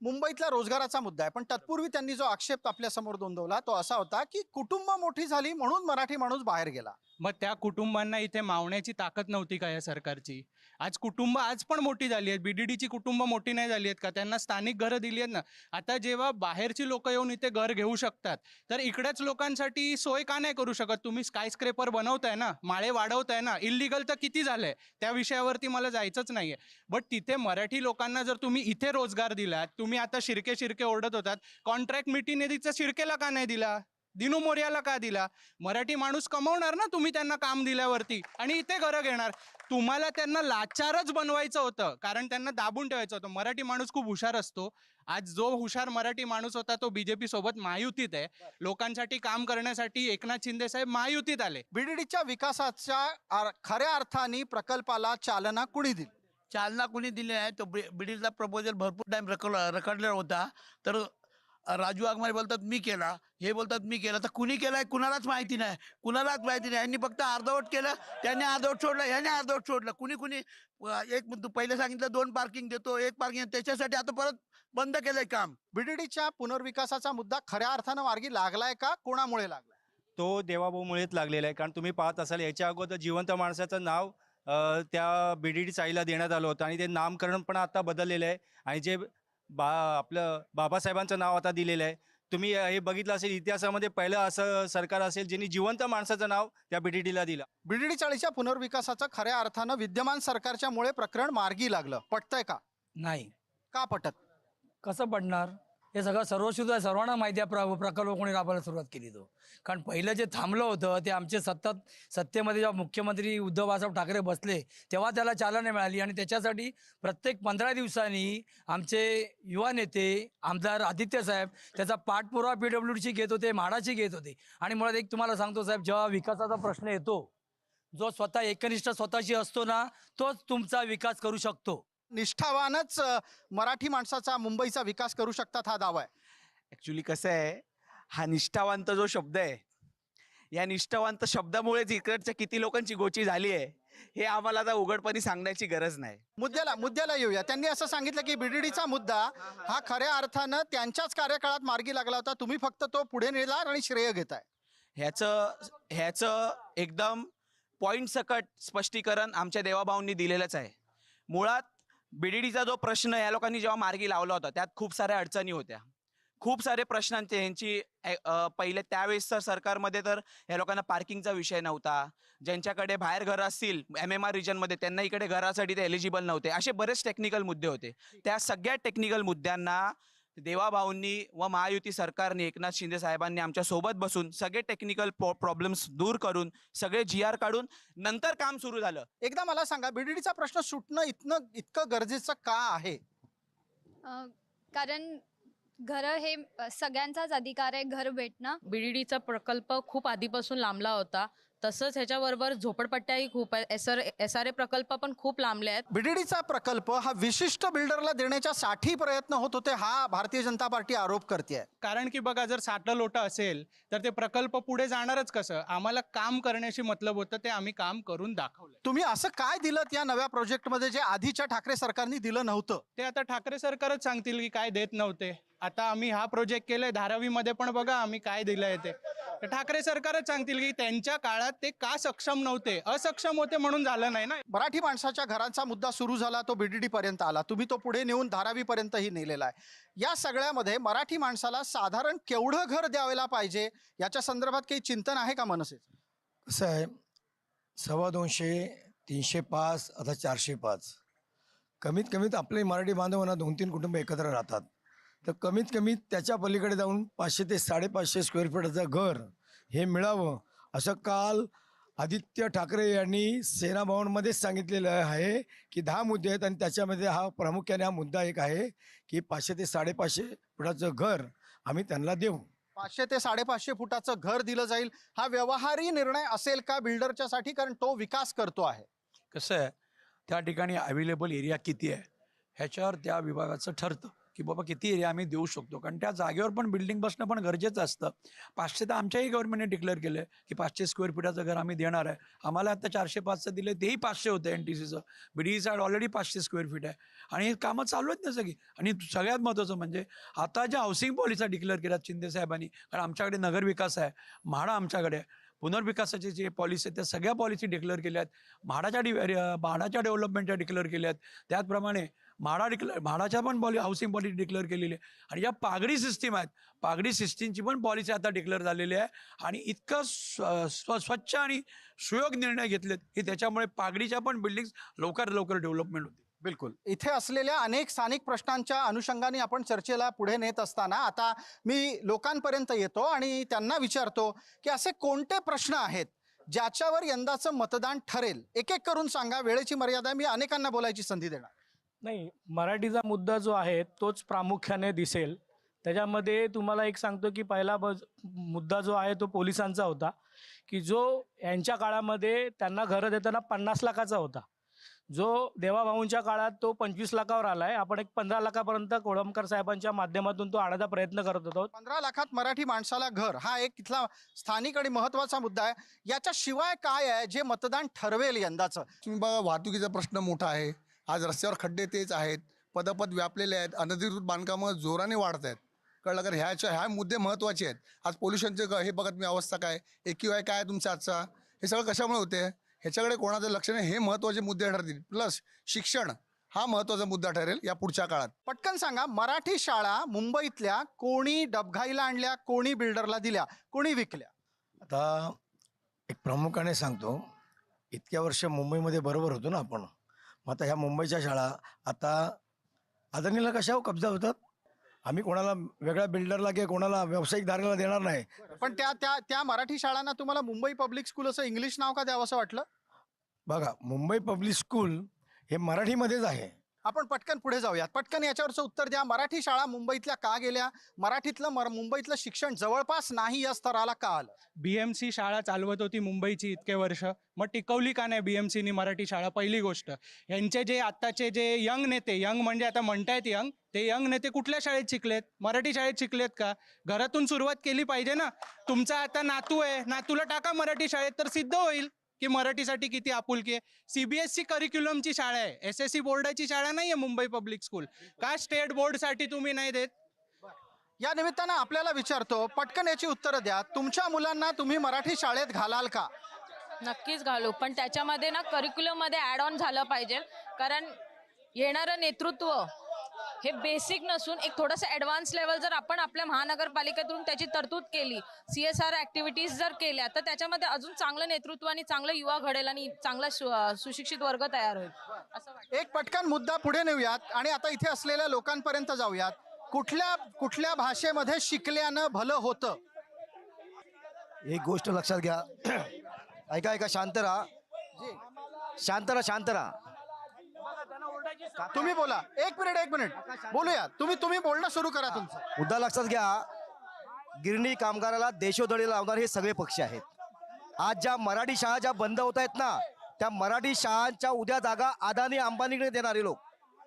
मुंबईतला रोजगाराचा मुद्दा आहे, पण तत्पूर्वी त्यांनी जो आक्षेप आपल्या समोर नोंदवला तो असा होता की कुटुंब मोठी झाली म्हणून मराठी माणूस बाहेर गेला. मग त्या कुटुंबांना इथे मावण्याची ताकद नव्हती का या सरकारची? आज कुटुंब आज पण मोठी झाली आहेत. बीडीडीची कुटुंब मोठी नाही झाली आहेत का? त्यांना स्थानिक घरं दिली आहेत ना. आता जेव्हा बाहेरची लोक येऊन इथे घर घेऊ शकतात, तर इकडेच लोकांसाठी सोय का नाही करू शकत? तुम्ही स्कायस्क्रेपर बनवताय ना, माळे वाढवताय ना. इल्लीगल तर किती झालंय, त्या विषयावरती मला जायचंच नाहीये. बट तिथे मराठी लोकांना जर तुम्ही इथे रोजगार दिलात, तुम्ही आता शिर्के ओरडत होतात, कॉन्ट्रॅक्ट मिटिनिधीचा शिर्केला का नाही दिला? दिनू मोर्याला का दिला? मराठी माणूस कमवणार ना तुम्ही त्यांना काम दिल्यावरती, आणि इथे घरं घेणार. तुम्हाला त्यांना लाचारच बनवायचं होतं, कारण त्यांना दाबून ठेवायचं होतं. मराठी माणूस खूप हुशार असतो. आज जो हुशार मराठी माणूस होता तो बीजेपी सोबत महायुतीत आहे. लोकांसाठी काम करण्यासाठी एकनाथ शिंदे साहेब महायुतीत आले. बीडीडीच्या विकासाच्या खऱ्या अर्थाने प्रकल्पाला चालना कुणी दिली? चालना कुणी दिली नाही. तो बीडीचा प्रपोजल भरपूर टाइम रखडलेला होता. तर राजू वाघमारे बोलतात मी केला, हे बोलतात मी केला. तर कुणी केलाय कुणालाच माहिती नाही. यांनी फक्त अर्धवट केलं, त्यांनी अर्धवट सोडलं, ह्याने अर्धवट सोडलं. कुणी पहिले सांगितलं 2 पार्किंग देतो, 1 पार्किंग, त्याच्यासाठी आता परत बंद केलंय काम. बीडीडीच्या पुनर्विकासाचा मुद्दा खऱ्या अर्थानं मार्गी लागलाय का? कोणामुळे लागलाय? तो देवाभाऊमुळेच लागलेला आहे. कारण तुम्ही पाहत असाल याच्या अगोदर जिवंत माणसाचं नाव त्या बीडीडी चाळीला देण्यात आलं होतं आणि ते नामकरण पण आता बदललेलं आहे. आणि जे आपलं बाबासाहेबांचं नाव आता दिलेलं आहे. तुम्ही हे बघितलं असेल इतिहासामध्ये पहिलं असं सरकार असेल ज्यांनी जिवंत माणसाचं नाव त्या बीडीडीला दिलं. बीडीडी चाळीच्या पुनर्विकासाचं खऱ्या अर्थानं विद्यमान सरकारच्या मुळे प्रकरण मार्गी लागलं. पटतंय का? नाही. का पटत? कसं पडणार? हे सगळं सर्वश्रुत आहे, सर्वांना माहिती आहे. प्रकल्प कोणी राबवायला सुरुवात केली तो. कारण पहिलं जे थांबलं होतं ते आमचे सत्तेमध्ये जेव्हा मुख्यमंत्री उद्धव बाळासाहेब ठाकरे बसले तेव्हा त्याला चालना मिळाली. आणि त्याच्यासाठी प्रत्येक 15 दिवसांनी आमचे युवा नेते आमदार आदित्य साहेब त्याचा पाठपुरावा PWDची घेत होते, म्हाडाची घेत होते. आणि मुळात एक तुम्हाला सांगतो साहेब, जेव्हा विकासाचा प्रश्न येतो, जो स्वतः एकनिष्ठ स्वतःची असतो ना, तोच तुमचा विकास करू शकतो. निष्ठावानच मराठी माणसाचा मुंबईचा विकास करू शकतात हा दावा आहे. ॲक्च्युली कसं आहे, हा निष्ठावंत जो शब्द आहे, या निष्ठावंत शब्दामुळेच इकडच्या किती लोकांची गोची झाली आहे हे आम्हाला आता उघडपणे सांगण्याची गरज नाही. मुद्द्याला येऊया. त्यांनी असं सांगितलं की बीडीडीचा मुद्दा हा खऱ्या अर्थानं त्यांच्याच कार्यकाळात मार्गी लागला होता. तुम्ही फक्त तो पुढे नेला आणि श्रेय घेताय. ह्याचं एकदम पॉइंट सकट स्पष्टीकरण आमच्या देवाभाऊंनी दिलेलंच आहे. मुळात बीडीडीचा जो प्रश्न या लोकांनी जेव्हा मार्गी लावला होता त्यात खूप साऱ्या अडचणी होत्या, खूप सारे प्रश्नांचे ह्यांची पहिले त्यावेळेसच्या सरकारमध्ये तर ह्या लोकांना पार्किंगचा विषय नव्हता. ज्यांच्याकडे बाहेर घरं असतील MMR रिजनमध्ये त्यांना इकडे घरासाठी ते एलिजिबल नव्हते. असे बरेच टेक्निकल मुद्दे होते. त्या सगळ्या टेक्निकल मुद्द्यांना देवाभाऊंनी व महायुती सरकारने एकनाथ शिंदे साहेबांनी आमच्या सोबत बसून सगळे टेक्निकल प्रॉब्लेम्स दूर करून सगळे GR काढून नंतर काम सुरू झालं. एकदा मला सांगा, बीडीडीचा प्रश्न सुटणं इतकं गरजेचं का आहे? कारण घरं हे सगळ्यांचाच अधिकार आहे, घर भेटणं. बीडीडीचा प्रकल्प खूप आधीपासून लांबला होता. तसंच ह्याच्याबरोबर झोपडपट्ट्याही खूप आहेत, SRA प्रकल्प पण खूप लांबले आहेत. बीडीडीचा प्रकल्प हा विशिष्ट बिल्डरला देण्याच्या 60 प्रयत्न होत होते, हा भारतीय जनता पार्टी आरोप करते. कारण की बघा, जर साठं लोटं असेल तर ते प्रकल्प पुढे जाणारच कसं? आम्हाला काम करण्याशी मतलब होतं, ते आम्ही काम करून दाखवलं. तुम्ही असं काय दिलं या नव्या प्रोजेक्टमध्ये जे आधीच्या ठाकरे सरकारने दिलं नव्हतं? ते आता ठाकरे सरकारच सांगतील की काय देत नव्हते. आता आम्ही हा प्रोजेक्ट केलाय धारावीमध्ये, पण बघा आम्ही काय दिलंय ते ठाकरे सरकारच सांगतील की त्यांच्या काळात ते का सक्षम नव्हते, असक्षम होते म्हणून झालं नाही ना. मराठी माणसाच्या घरांचा मुद्दा सुरू झाला, तो बीडीडी पर्यंत आला, तुम्ही तो पुढे नेऊन धारावी पर्यंतही नेलेला आहे. या सगळ्यामध्ये मराठी माणसाला साधारण केवढं घर द्यायला पाहिजे याच्या संदर्भात काही चिंतन आहे का मनसेचं? कसं आहे, 250, 305, आता 405. कमीत कमीत आपले मराठी बांधवांना 2-3 कुटुंब एकत्र राहतात, तर कमीत कमी त्याच्या पलीकडे जाऊन 500 ते 550 स्क्वेअर फीटचं घर हे मिळावं, असं काल आदित्य ठाकरे यांनी सेना भवनमध्येच सांगितलेलं आहे की 10 मुद्दे आहेत आणि त्याच्यामध्ये हा प्रामुख्याने हा मुद्दा एक आहे की 500 ते 550 फुटाचं घर आम्ही त्यांना देऊ. 500 ते 550 फुटाचं घर दिलं जाईल, हा व्यवहारी निर्णय असेल का बिल्डरच्या साठी? कारण तो विकास करतो आहे. कसं आहे, त्या ठिकाणी अवेलेबल एरिया किती आहे ह्याच्यावर त्या विभागाचं ठरतं की बाबा किती एरिया आम्ही देऊ शकतो. कारण त्या जागेवर पण बिल्डिंग बसणं पण गरजेचं असतं. 500 तर आमच्याही गव्हर्नमेंटने डिक्लेअर केलं आहे की 500 स्क्वेअर फुटाचं घर आम्ही देणार आहे. आम्हाला आता 405चं दिलं, तेही 500 होतं NTCचं. BDEचं ऑलरेडी 500 स्क्वेअर फीट आहे आणि हे कामं चालू आहेत ना सगळी. आणि सगळ्यात महत्त्वाचं म्हणजे आता ज्या हाऊसिंग पॉलिसी डिक्लेअर केल्यात शिंदे साहेबांनी, कारण आमच्याकडे नगरविकास आहे, म्हाडा आमच्याकडे आहे, पुनर्विकासाची जे पॉलिसी आहेत त्या सगळ्या पॉलिसी डिक्लेअर केल्या आहेत, म्हाडाच्या डेव्हलपमेंटच्या डिक्लेअर केल्या आहेत. त्याचप्रमाणे म्हाडाच्या पण हाऊसिंग पॉलिसी डिक्लेअर केलेली आहे. आणि ज्या पागडी सिस्टीम आहेत, पागडी सिस्टीमची पण पॉलिसी आता डिक्लेअर झालेली आहे. आणि इतकं स्वच्छ आणि सुयोग निर्णय घेतलेत की त्याच्यामुळे पागडीच्या पण बिल्डिंग लवकर डेव्हलपमेंट होते. बिलकुल. इथे असलेल्या अनेक स्थानिक प्रश्नांच्या अनुषंगाने आपण चर्चेला पुढे नेत असताना आता मी लोकांपर्यंत येतो आणि त्यांना विचारतो की असे कोणते प्रश्न आहेत ज्याच्यावर यंदाचं मतदान ठरेल? एक एक करून सांगा, वेळेची मर्यादा, मी अनेकांना बोलायची संधी देणार. नाही, मराठीचा मुद्दा जो आहे तोच प्रामुख्याने दिसेल. त्याच्यामध्ये तुम्हाला एक सांगतो की पहिला मुद्दा जो आहे तो पोलिसांचा होता, की जो यांच्या काळामध्ये त्यांना घरं देताना 50 लाखाचा होता, जो देवाभाऊंच्या काळात तो 25 लाखावर आला आहे. आपण एक 15 लाखापर्यंत कोळंबकर साहेबांच्या माध्यमातून तो आणण्याचा प्रयत्न करत होतो. 15 लाखात मराठी माणसाला घर, हा एक इथला स्थानिक आणि महत्वाचा मुद्दा आहे. याच्याशिवाय काय आहे जे मतदान ठरवेल यंदाचं? तुम्ही बघा, वाहतुकीचा प्रश्न मोठा आहे. आज रस्त्यावर खड्डे तेच आहेत, पदपद व्यापलेले आहेत, अनधिकृत बांधकामं जोराने वाढत आहेत. कळलं का? ह्या मुद्दे महत्त्वाचे आहेत. आज पोल्युशनचे हे बघा तुम्ही अवस्था काय, AQI काय आहे तुमचा आजचा, हे सगळं कशामुळे होते? ह्याच्याकडे कोणाचं लक्ष नाही. हे महत्त्वाचे मुद्दे ठरतील. प्लस शिक्षण हा महत्त्वाचा मुद्दा ठरेल या पुढच्या काळात. पटकन सांगा, मराठी शाळा मुंबईतल्या कोणी डबघाईला आणल्या, कोणी बिल्डरला दिल्या, कोणी विकल्या? आता एक प्रामुख्याने सांगतो, इतक्या वर्ष मुंबईमध्ये बरोबर होतो ना आपण, मग आता ह्या मुंबईच्या शाळा आता अदानीला कशा कब्जा होतात? आम्ही कोणाला वेगळ्या बिल्डरला किंवा कोणाला व्यावसायिकदाराला देणार नाही. पण त्या मराठी शाळांना तुम्हाला मुंबई पब्लिक स्कूल असं इंग्लिश नाव का द्यावं असं वाटलं? बघा, मुंबई पब्लिक स्कूल हे मराठीमध्येच आहे. आपण पटकन पुढे जाऊयात. पटकन याच्यावरचं उत्तर द्या. मराठी शाळा मुंबईतल्या का गेल्या? मुंबईतलं शिक्षण जवळपास नाही या स्तराला का आलं? BMC शाळा चालवत होती मुंबईची इतके वर्ष, मग टिकवली का नाही BMCनी मराठी शाळा? पहिली गोष्ट. यांचे जे आत्ताचे जे यंग नेते, यंग म्हणजे आता म्हणतायत यंग, ते यंग नेते कुठल्या शाळेत शिकलेत? मराठी शाळेत शिकलेत का? घरातून सुरुवात केली पाहिजे ना. तुमचा आता नातू आहे, नातूला टाका मराठी शाळेत, तर सिद्ध होईल की मराठीसाठी किती आपुलकी आहे. CBSE करिक्युलमची शाळा आहे, SSC बोर्डाची शाळा नाही आहे मुंबई पब्लिक स्कूल. का स्टेट बोर्डसाठी तुम्ही नाही देत? या निमित्तानं आपल्याला विचारतो, पटकन याची उत्तरं द्या. तुमच्या मुलांना तुम्ही मराठी शाळेत घालाल का? नक्कीच घालू, पण त्याच्यामध्ये ना करिक्युलममध्ये ॲड ऑन झालं पाहिजे. कारण येणारं नेतृत्व हे बेसिक नसून एक थोडंसं ॲडव्हान्स लेवल जर आपण आपल्या महानगरपालिकेतून त्याची तरतूद केली, CSR ॲक्टिव्हिटीज जर केल्या, तर त्याच्यामध्ये अजून चांगलं नेतृत्व आणि चांगलं युवा घडेल आणि चांगला सुशिक्षित वर्ग तयार होईल असं वाटतं. एक पटकन मुद्दा पुढे नेऊयात आणि आता इथे असलेल्या लोकांपर्यंत जाऊयात. कुठल्या भाषेमध्ये शिकल्यानं भलं होतं? एक गोष्ट लक्षात घ्या. ऐका, शांत राहा. तुम्ही बोला. एक मिनिट बोलूया. तुम्ही बोलणं सुरू करा तुमचं. मुद्दा लक्षात घ्या. गिरणी कामगाराला देशोधडी लावणारे हे सगळे पक्ष आहेत. आज ज्या मराठी शाळा ज्या बंद होत आहेत ना, त्या मराठी शाळांच्या उद्या जागा अदानी अंबानीकडे देणारे लोक,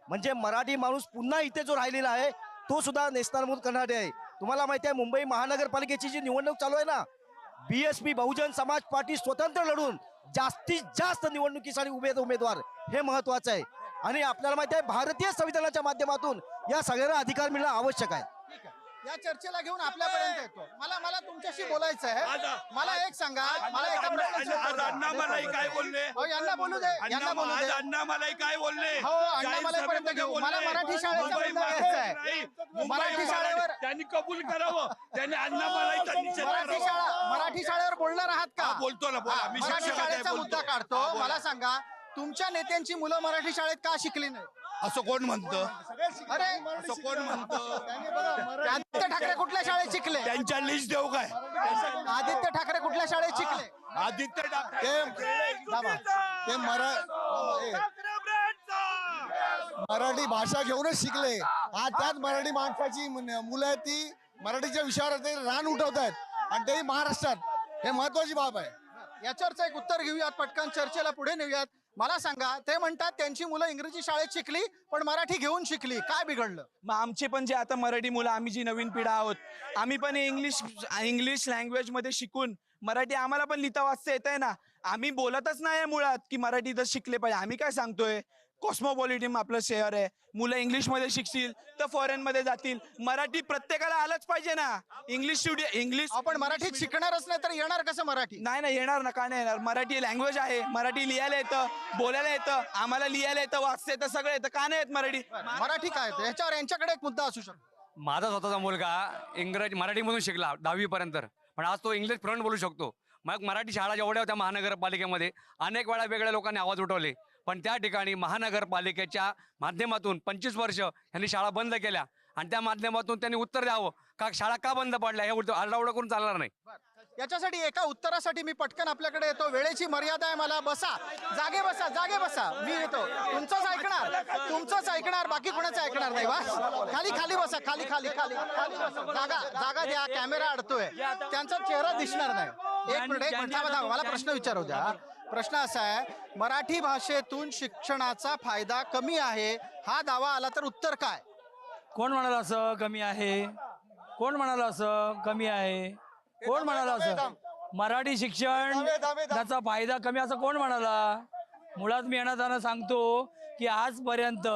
म्हणजे मराठी माणूस पुन्हा इथे जो राहिलेला आहे तो सुद्धा नेस्तनाबूत करणारे आहे. तुम्हाला माहिती आहे मुंबई महानगरपालिकेची जी निवडणूक चालू आहे ना, BSP बहुजन समाज पार्टी स्वतंत्र लढून जास्तीत जास्त निवडणुकीसाठी उमेदवार हे महत्वाचं आहे. आणि आपल्याला माहिती आहे भारतीय संविधानाच्या माध्यमातून या सगळ्यांना अधिकार मिळणं आवश्यक आहे. या चर्चेला घेऊन आपल्यापर्यंत येतो. मला तुमच्याशी बोलायचं आहे. मला एक सांगा, मला एका प्रश्नाचं उत्तर द्या. अण्णामलाई काय बोलले? हो, यांना बोलू दे, यांना बोलू दे. अण्णामलाई काय बोलले? हो, अण्णामलाईपर्यंत घेऊ. मला मराठी शाळेचा मुद्दा घ्यायचा आहे. मराठी शाळेवर त्यांनी कबूल करावं. त्यांनी अण्णामलाईचा निषेध करावा. मराठी शाळेवर बोलणार आहात का? बोलतो ना, बोला. मी मराठी शिक्षक आहे, शाळेचा बोलतो. मुद्दा काढतो. हा, बोला. मला सांगा, तुमच्या नेत्यांची मुलं मराठी शाळेत का शिकली नाही? असं कोण म्हणतं? अरे, असं कोण म्हणतं? आदित्य ठाकरे कुठल्या शाळेत शिकले? त्यांच्या लिस्ट देऊ काय? आदित्य ठाकरे कुठल्या शाळेत शिकले? आदित्य ठाकरे ते मराठी भाषा घेऊनच शिकले. आज त्याच मराठी माणसाची मुलं आहेत ती मराठीच्या विषयावर ते रान उठवत आहेत आणि तेही महाराष्ट्रात. हे महत्वाची बाब आहे. याच्यावरचं एक उत्तर घेऊयात, पटकन चर्चेला पुढे नेऊयात. मला सांगा, ते म्हणतात त्यांची मुलं इंग्रजी शाळेत शिकली पण मराठी घेऊन शिकली, काय बिघडलं? मग आमचे पण जे आता मराठी मुलं, आम्ही जी नवीन पिढा आहोत, आम्ही पण इंग्लिश लँग्वेज मध्ये शिकून मराठी आम्हाला पण लिहिता वाचता येत आहे ना. आम्ही बोलतच नाही मुळात की मराठी तर शिकले पाहिजे. आम्ही काय सांगतोय, कॉस्मोपॉलिटन आपलं शहर आहे, मुलं इंग्लिश मध्ये शिकतील तर फॉरेन मध्ये जातील. मराठी प्रत्येकाला आलंच पाहिजे ना. इंग्लिश आपण मराठीत शिकणारच नाही तर येणार कसं मराठी? नाही येणार ना, का नाही येणार? मराठी लँग्वेज आहे, मराठी लिहायला येतं, बोलायला येतं, आम्हाला लिहायला येतं, वाचता येतं, सगळं येतं, का नाही येत मराठी? मराठी काय येतं? याच्यावर यांच्याकडे एक मुद्दा असू शकतो. माझा स्वतःचा मुलगा मराठीमधून शिकला 10वी पर्यंत, पण आज तो इंग्लिश फ्लुएंट बोलू शकतो. मग मराठी शाळा जेवढ्या होत्या महानगरपालिकेमध्ये अनेक वेळा वेगळ्या लोकांनी आवाज उठवले, पण त्या ठिकाणी महानगरपालिकेच्या माध्यमातून 25 वर्ष यांनी शाळा बंद केल्या आणि त्या माध्यमातून त्यांनी उत्तर द्यावं का शाळा का बंद पडल्या, हे आरडाओरडा करून चालणार नाही. याच्यासाठी एका उत्तरासाठी मी पटकन आपल्याकडे येतो. वेळेची मर्यादा आहे. मला बसा, जागे बसा, मी येतो. तुमचंच ऐकणार, बाकी कोणाचं ऐकणार नाही. बस खाली बसा, खाली बसा. जागा द्या, कॅमेरा अडतोय, त्यांचा चेहरा दिसणार नाही. एक मिनिट थांबा, मला प्रश्न विचारू द्या. प्रश्न असा आहे, मराठी भाषेतून शिक्षणाचा फायदा कमी आहे हा दावा आला तर उत्तर काय? कोण म्हणाला असं कमी आहे? कोण म्हणाला असं कमी आहे? कोण म्हणाला असं? मराठी शिक्षण त्याचा फायदा कमी असं कोण म्हणाला? मुळात मी यांना त्यांना सांगतो की आजपर्यंत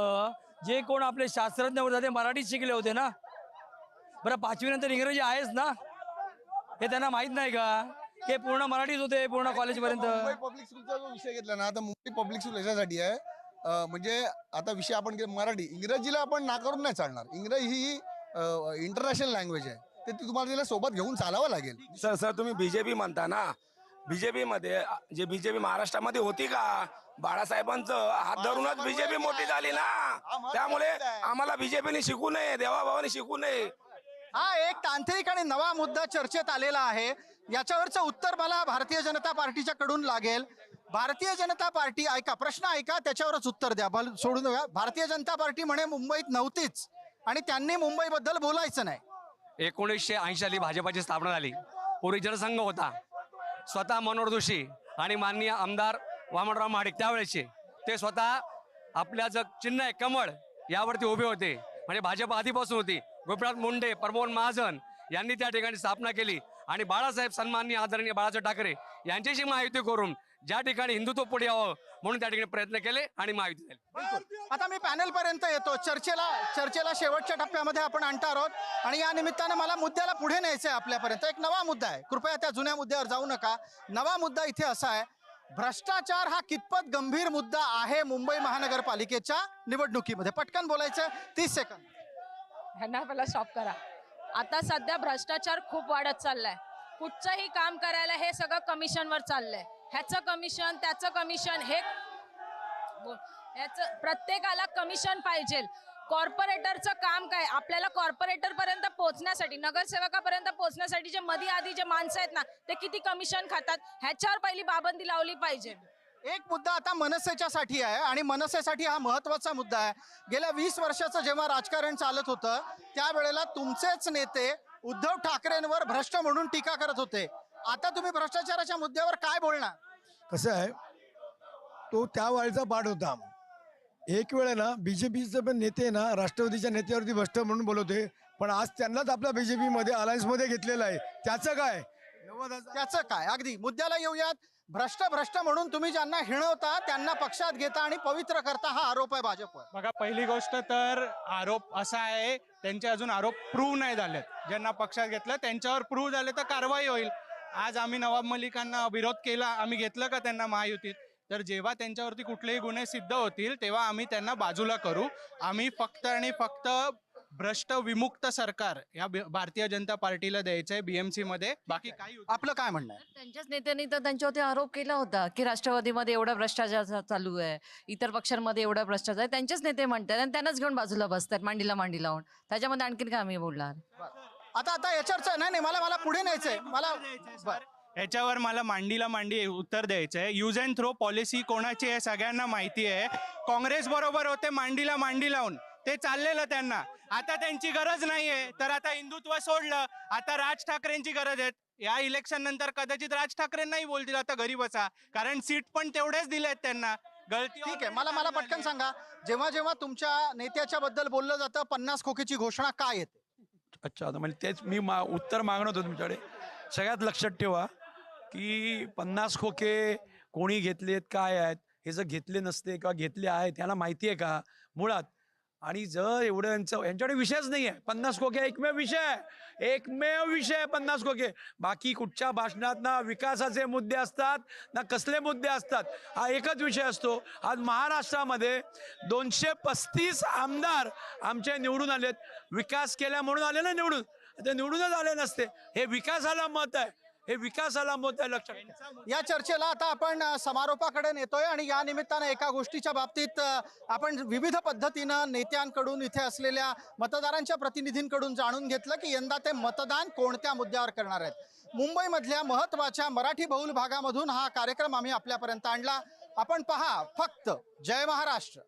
जे कोण आपले शास्त्रज्ञ होते ते मराठीत शिकले होते ना. बरं, 5वी नंतर इंग्रजी आहेच ना, हे त्यांना माहित नाही का? हे पूर्ण मराठीच होते पूर्ण कॉलेजपर्यंत. मुंबई पब्लिक स्कूलचा जो विषय घेतला ना, आता मुंबई पब्लिक स्कूल याच्यासाठी आहे, म्हणजे आता विषय आपण मराठी, इंग्रजीला आपण नाकारून नाही चालणार. इंग्रजी ही इंटरनॅशनल लँग्वेज आहे, ते तुम्हाला तिला सोबत घेऊन चालावं लागेल. सर तुम्ही बीजेपी म्हणता ना, बीजेपी मध्ये जे बीजेपी महाराष्ट्रामध्ये होती का, बाळासाहेबांचं हात धरूनच बीजेपी मोठी झाली ना. त्यामुळे आम्हाला बीजेपीने शिकू नये, देवाभावाने शिकू नये. हा एक तांत्रिक आणि नवा मुद्दा चर्चेत आलेला आहे. याच्यावरचं उत्तर मला भारतीय जनता पार्टीच्या कडून लागेल. भारतीय जनता पार्टी, ऐका, प्रश्न ऐका, त्याच्यावरच उत्तर द्या, सोडून द्या. भारतीय जनता पार्टी म्हणे मुंबईत नव्हतीच आणि त्यांनी मुंबईबद्दल बोलायचं नाही. 1980 साली भाजपाची स्थापना झाली. पूर्वी जनसंघ होता. स्वतः मनोहर जोशी आणि माननीय आमदार वामनराव महाडिक त्यावेळेचे ते स्वतः आपल्या चिन्ह आहे कमळ यावरती उभे होते. म्हणजे भाजप आधीपासून होती. गोपीनाथ मुंडे, प्रमोद महाजन यांनी त्या ठिकाणी स्थापना केली आणि बाळासाहेब सन्माननीय आदरणीय बाळासाहेब ठाकरे यांच्याशी महायुती करून ज्या ठिकाणी हिंदुत्व पुढे यावं म्हणून त्या ठिकाणी प्रयत्न केले आणि महायुती झाली. आता मी पॅनल पर्यंत येतो. चर्चेला शेवटच्या टप्प्यामध्ये आपण आणणार आहोत आणि या निमित्तानं मला मुद्द्याला पुढे न्यायचं आहे आपल्यापर्यंत. एक नवा मुद्दा आहे, कृपया त्या जुन्या मुद्द्यावर जाऊ नका. नवा मुद्दा इथे असा आहे, भ्रष्टाचार हा कितपत गंभीर मुद्दा आहे मुंबई महानगरपालिकेच्या निवडणुकीमध्ये? पटकन बोलायचं, 30 सेकंद. ह्यांना पहिला स्टॉप करा. आता सध्या भ्रष्टाचार खूप वाढत चाललाय. कुठचंही काम करायला हे सगळं कमिशनवर चाललंय. ह्याचं कमिशन, त्याचं कमिशन, ह्याचं प्रत्येकाला कमिशन पाहिजे. कॉर्पोरेटरचं काम काय? आपल्याला कॉर्पोरेटर पर्यंत पोहोचण्यासाठी, नगरसेवकापर्यंत पोहोचण्यासाठी जे मध्ये आधी जे माणसं आहेत ना, ते किती कमिशन खातात ह्याच्यावर पहिली पाबंदी लावली पाहिजे. एक मुद्दा आता मनसेच्या साठी आहे आणि मनसेसाठी हा महत्वाचा मुद्दा आहे. गेल्या 20 वर्षाचं जेव्हा राजकारण चालत होतं त्यावेळेला तुमचेच नेते उद्धव ठाकरेंवर भ्रष्ट म्हणून टीका करत होते. आता तुम्ही भ्रष्टाचाराच्या मुद्द्यावर काय बोलणार? कसं आहे, तो त्या वाळीचा पाठ होता. एक वेळ ना बीजेपीचे पण नेते ना राष्ट्रवादीच्या नेत्यावरती भ्रष्ट म्हणून बोलवते, पण आज त्यांनाच आपल्या बीजेपी मध्ये अलायन्स मध्ये घेतलेलं आहे. त्याचं काय? त्याचं काय? अगदी मुद्द्याला येऊयात. भ्रष्ट भ्रष्ट म्हणून तुम्ही ज्यांना हिणवता त्यांना पक्षात घेता आणि पवित्र करता, हा आरोप आहे भाजपवर. बघा, पहिली गोष्ट तर आरोप असा आहे, त्यांचे अजून आरोप प्रूव्ह नाही झालेत. ज्यांना पक्षात घेतलं त्यांच्यावर प्रूव्ह झाले तर कारवाई होईल. आज आम्ही नवाब मलिकांना विरोध केला, आम्ही घेतलं का त्यांना महायुतीत? तर जेव्हा त्यांच्यावरती कुठलेही गुन्हे सिद्ध होतील तेव्हा आम्ही त्यांना बाजूला करू. आम्ही फक्त आणि फक्त भ्रष्ट विमुक्त सरकार या भारतीय जनता पार्टीला द्यायचंय बीएमसी मध्ये. बाकी काही आपलं काय म्हणणं आहे? त्यांच्याच नेत्यांनी तर त्यांच्यावरती आरोप केला होता की राष्ट्रवादीमध्ये एवढा भ्रष्टाचार चालू आहे, इतर पक्षांमध्ये एवढा भ्रष्टाचार आहे. त्यांचेच नेते म्हणतात आणि त्यांनाच घेऊन बाजूला बसतात मांडीला मांडी लावून. त्याच्यामध्ये आणखीन काय आम्ही बोलणार? आता याच्यावरचं नाही नाही, मला पुढे न्यायचंय. याच्यावर मला मांडीला मांडी उत्तर द्यायचंय. यूज अँड थ्रो पॉलिसी कोणाची आहे सगळ्यांना माहिती आहे. काँग्रेस बरोबर होते मांडीला मांडी लावून, ते चाललेलं त्यांना. आता त्यांची गरज नाहीये, तर आता हिंदुत्व सोडलं, आता राज ठाकरेंची गरज आहे. या इलेक्शन नंतर कदाचित राज ठाकरे नाही बोलतील आता घरी बसा, कारण सीट पण तेवढेच दिलेत त्यांना. गलती ठीक आहे, मला पटकन सांगा, जेव्हा जेव्हा तुमच्या नेत्याच्या बद्दल बोललं जातं 50 खोकीची घोषणा काय येते? अच्छा, आता म्हणजे तेच मी उत्तर मागणं होतं तुमच्याकडे. सगळ्यात लक्षात ठेवा की 50 खोके कोणी घेतलेत, काय आहेत, हे जर घेतले नसते किंवा घेतले आहेत यांना माहिती आहे का मुळात? आणि जर एवढं यांच्याकडे विषयच नाही आहे. 50 खोके एकमेव विषय आहे, 50 खोके. बाकी कुठच्या भाषणात ना विकासाचे मुद्दे असतात ना कसले मुद्दे असतात, हा एकच विषय असतो. आज महाराष्ट्रामध्ये 235 आमदार आमचे निवडून आलेत. विकास केल्या म्हणून आले ना निवडून, ते निवडूनच आले नसते. हे विकासाला मत आहे, हे विकासाला मत आहे, लक्षात घ्या. या चर्चेला आता आपण समारोपाकडे नेतोय आणि या निमित्तानं एका गोष्टीच्या बाबतीत आपण विविध पद्धतीनं नेत्यांकडून, इथे असलेल्या मतदारांच्या प्रतिनिधींकडून जाणून घेतलं की यंदा ते मतदान कोणत्या मुद्द्यावर करणार आहेत. मुंबईमधल्या महत्त्वाच्या मराठी बहुल भागामधून हा कार्यक्रम आम्ही आपल्यापर्यंत आणला. आपण पहा फक्त जय महाराष्ट्र.